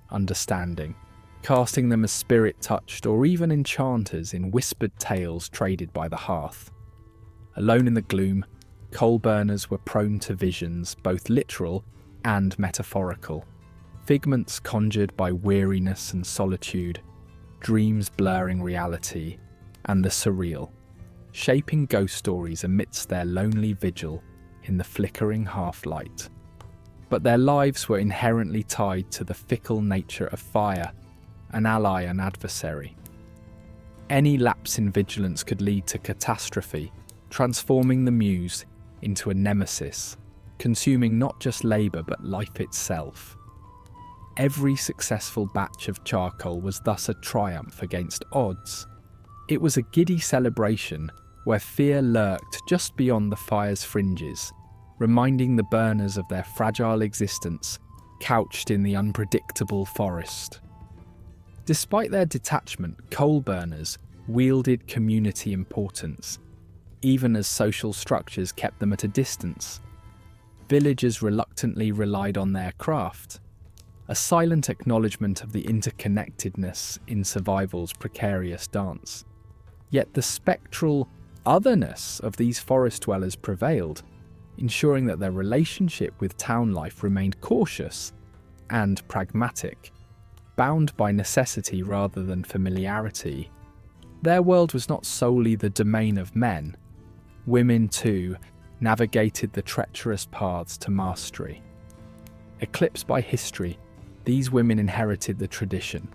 understanding, casting them as spirit-touched or even enchanters in whispered tales traded by the hearth. Alone in the gloom, coal burners were prone to visions, both literal and metaphorical, figments conjured by weariness and solitude, dreams blurring reality and the surreal, shaping ghost stories amidst their lonely vigil in the flickering half-light. But their lives were inherently tied to the fickle nature of fire, an ally and adversary. Any lapse in vigilance could lead to catastrophe, transforming the muse into a nemesis, consuming not just labour but life itself. Every successful batch of charcoal was thus a triumph against odds. It was a giddy celebration where fear lurked just beyond the fire's fringes, reminding the burners of their fragile existence couched in the unpredictable forest. Despite their detachment, coal burners wielded community importance, even as social structures kept them at a distance. Villagers reluctantly relied on their craft, a silent acknowledgement of the interconnectedness in survival's precarious dance. Yet the spectral otherness of these forest dwellers prevailed, ensuring that their relationship with town life remained cautious and pragmatic, bound by necessity rather than familiarity. Their world was not solely the domain of men. Women, too, navigated the treacherous paths to mastery. Eclipsed by history, these women inherited the tradition,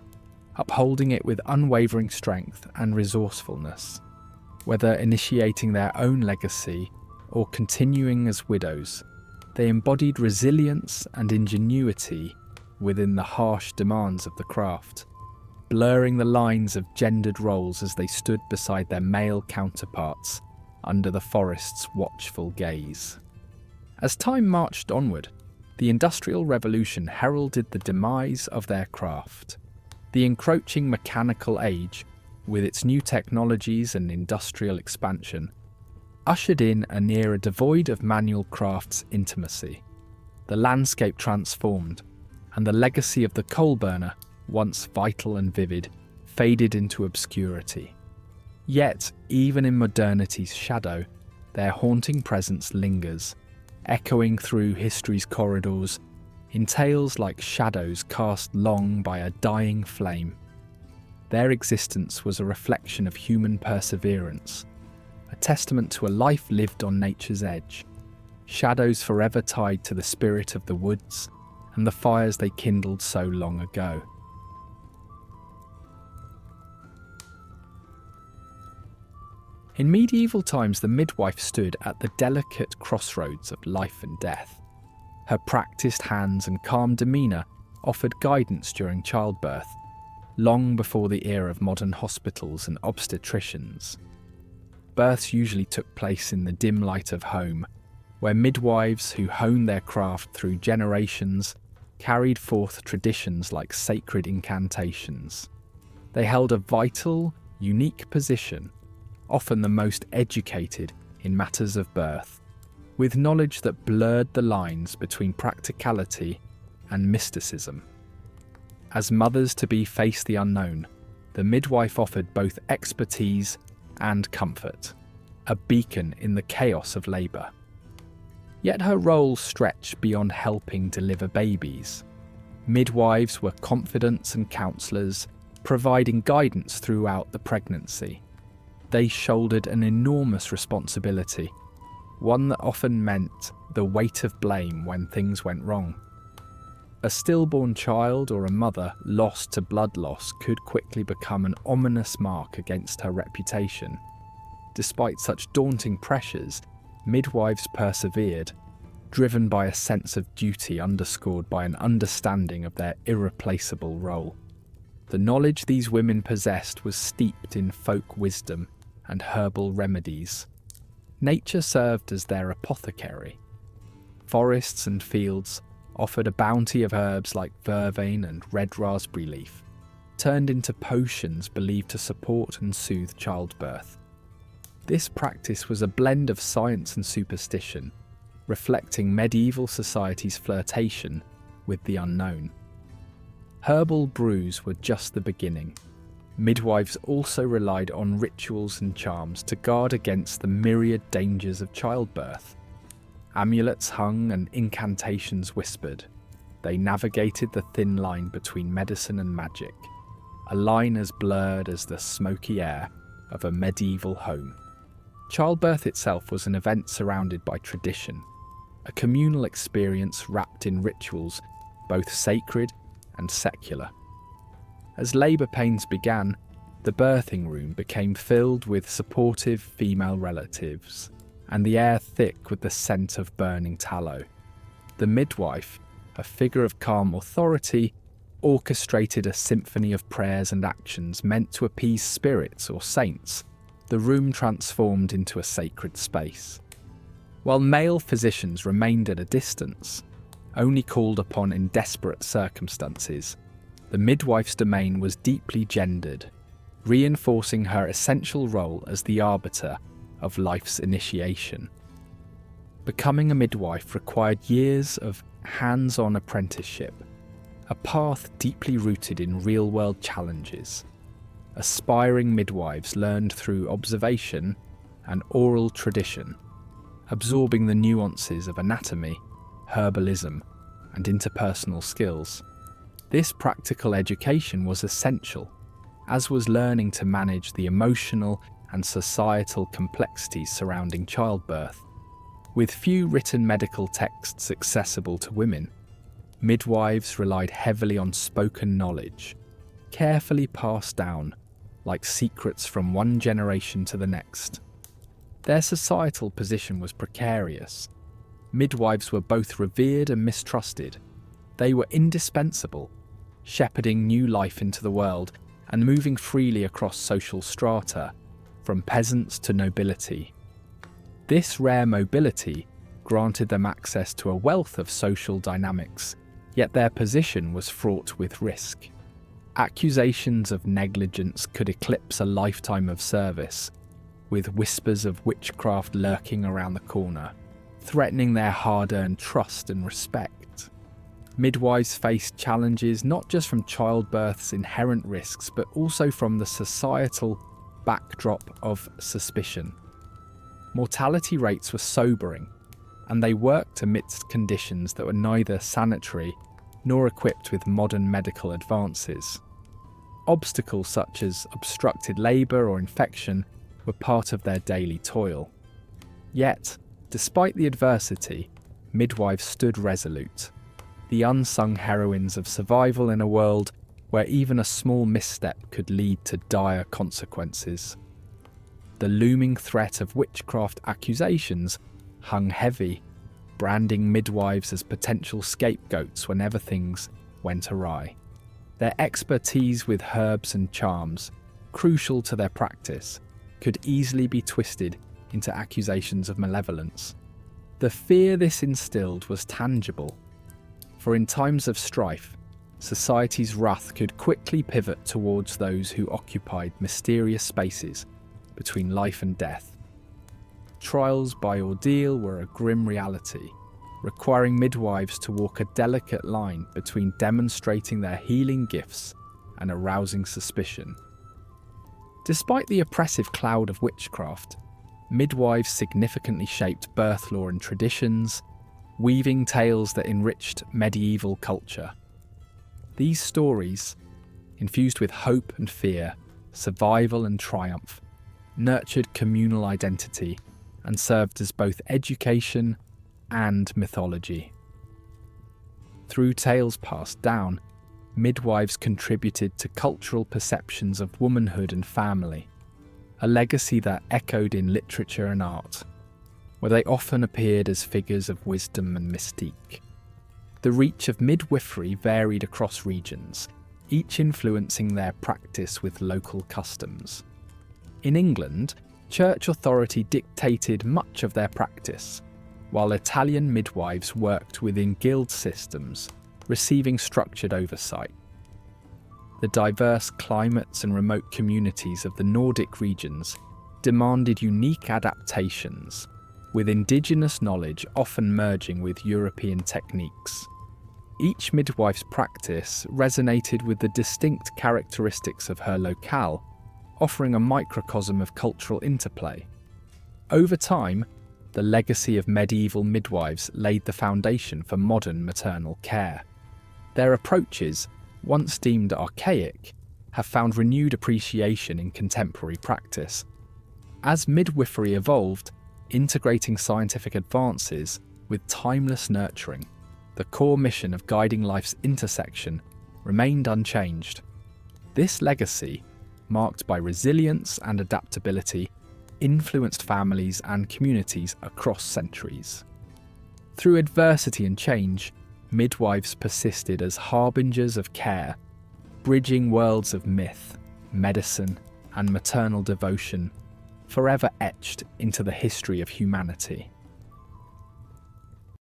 upholding it with unwavering strength and resourcefulness. Whether initiating their own legacy or continuing as widows, they embodied resilience and ingenuity within the harsh demands of the craft, blurring the lines of gendered roles as they stood beside their male counterparts under the forest's watchful gaze. As time marched onward, the Industrial Revolution heralded the demise of their craft. The encroaching mechanical age, with its new technologies and industrial expansion, ushered in an era devoid of manual craft's intimacy. The landscape transformed, and the legacy of the coal burner, once vital and vivid, faded into obscurity. Yet, even in modernity's shadow, their haunting presence lingers, echoing through history's corridors in tales like shadows cast long by a dying flame. Their existence was a reflection of human perseverance, a testament to a life lived on nature's edge, shadows forever tied to the spirit of the woods and the fires they kindled so long ago. In medieval times, the midwife stood at the delicate crossroads of life and death. Her practiced hands and calm demeanour offered guidance during childbirth, long before the era of modern hospitals and obstetricians. Births usually took place in the dim light of home, where midwives who honed their craft through generations carried forth traditions like sacred incantations. They held a vital, unique position, often the most educated in matters of birth, with knowledge that blurred the lines between practicality and mysticism. As mothers-to-be faced the unknown, the midwife offered both expertise and comfort, a beacon in the chaos of labour. Yet her role stretched beyond helping deliver babies. Midwives were confidants and counsellors, providing guidance throughout the pregnancy. They shouldered an enormous responsibility, one that often meant the weight of blame when things went wrong. A stillborn child or a mother lost to blood loss could quickly become an ominous mark against her reputation. Despite such daunting pressures, midwives persevered, driven by a sense of duty underscored by an understanding of their irreplaceable role. The knowledge these women possessed was steeped in folk wisdom and herbal remedies. Nature served as their apothecary. Forests and fields offered a bounty of herbs like vervain and red raspberry leaf, turned into potions believed to support and soothe childbirth. This practice was a blend of science and superstition, reflecting medieval society's flirtation with the unknown. Herbal brews were just the beginning. Midwives also relied on rituals and charms to guard against the myriad dangers of childbirth. Amulets hung and incantations whispered. They navigated the thin line between medicine and magic, a line as blurred as the smoky air of a medieval home. Childbirth itself was an event surrounded by tradition, a communal experience wrapped in rituals, both sacred and secular. As labour pains began, the birthing room became filled with supportive female relatives, and the air thick with the scent of burning tallow. The midwife, a figure of calm authority, orchestrated a symphony of prayers and actions meant to appease spirits or saints. The room transformed into a sacred space. While male physicians remained at a distance, only called upon in desperate circumstances, the midwife's domain was deeply gendered, reinforcing her essential role as the arbiter of life's initiation. Becoming a midwife required years of hands-on apprenticeship, a path deeply rooted in real-world challenges. Aspiring midwives learned through observation and oral tradition, absorbing the nuances of anatomy, herbalism, and interpersonal skills. This practical education was essential, as was learning to manage the emotional and societal complexities surrounding childbirth. With few written medical texts accessible to women, midwives relied heavily on spoken knowledge, carefully passed down like secrets from one generation to the next. Their societal position was precarious. Midwives were both revered and mistrusted. They were indispensable, shepherding new life into the world and moving freely across social strata, from peasants to nobility. This rare mobility granted them access to a wealth of social dynamics, yet their position was fraught with risk. Accusations of negligence could eclipse a lifetime of service, with whispers of witchcraft lurking around the corner, threatening their hard-earned trust and respect. Midwives faced challenges not just from childbirth's inherent risks, but also from the societal backdrop of suspicion. Mortality rates were sobering, and they worked amidst conditions that were neither sanitary nor equipped with modern medical advances. Obstacles such as obstructed labour or infection were part of their daily toil. Yet, despite the adversity, midwives stood resolute, the unsung heroines of survival in a world where even a small misstep could lead to dire consequences. The looming threat of witchcraft accusations hung heavy, branding midwives as potential scapegoats whenever things went awry. Their expertise with herbs and charms, crucial to their practice, could easily be twisted into accusations of malevolence. The fear this instilled was tangible, for in times of strife, society's wrath could quickly pivot towards those who occupied mysterious spaces between life and death. Trials by ordeal were a grim reality, requiring midwives to walk a delicate line between demonstrating their healing gifts and arousing suspicion. Despite the oppressive cloud of witchcraft, midwives significantly shaped birth law and traditions, weaving tales that enriched medieval culture. These stories, infused with hope and fear, survival and triumph, nurtured communal identity and served as both education and mythology. Through tales passed down, midwives contributed to cultural perceptions of womanhood and family, a legacy that echoed in literature and art, where they often appeared as figures of wisdom and mystique. The reach of midwifery varied across regions, each influencing their practice with local customs. In England, church authority dictated much of their practice, while Italian midwives worked within guild systems, receiving structured oversight. The diverse climates and remote communities of the Nordic regions demanded unique adaptations, with indigenous knowledge often merging with European techniques. Each midwife's practice resonated with the distinct characteristics of her locale, offering a microcosm of cultural interplay. Over time, the legacy of medieval midwives laid the foundation for modern maternal care. Their approaches, once deemed archaic, have found renewed appreciation in contemporary practice. As midwifery evolved, integrating scientific advances with timeless nurturing, the core mission of guiding life's intersection remained unchanged. This legacy, marked by resilience and adaptability, influenced families and communities across centuries. Through adversity and change, midwives persisted as harbingers of care, bridging worlds of myth, medicine, and maternal devotion, forever etched into the history of humanity.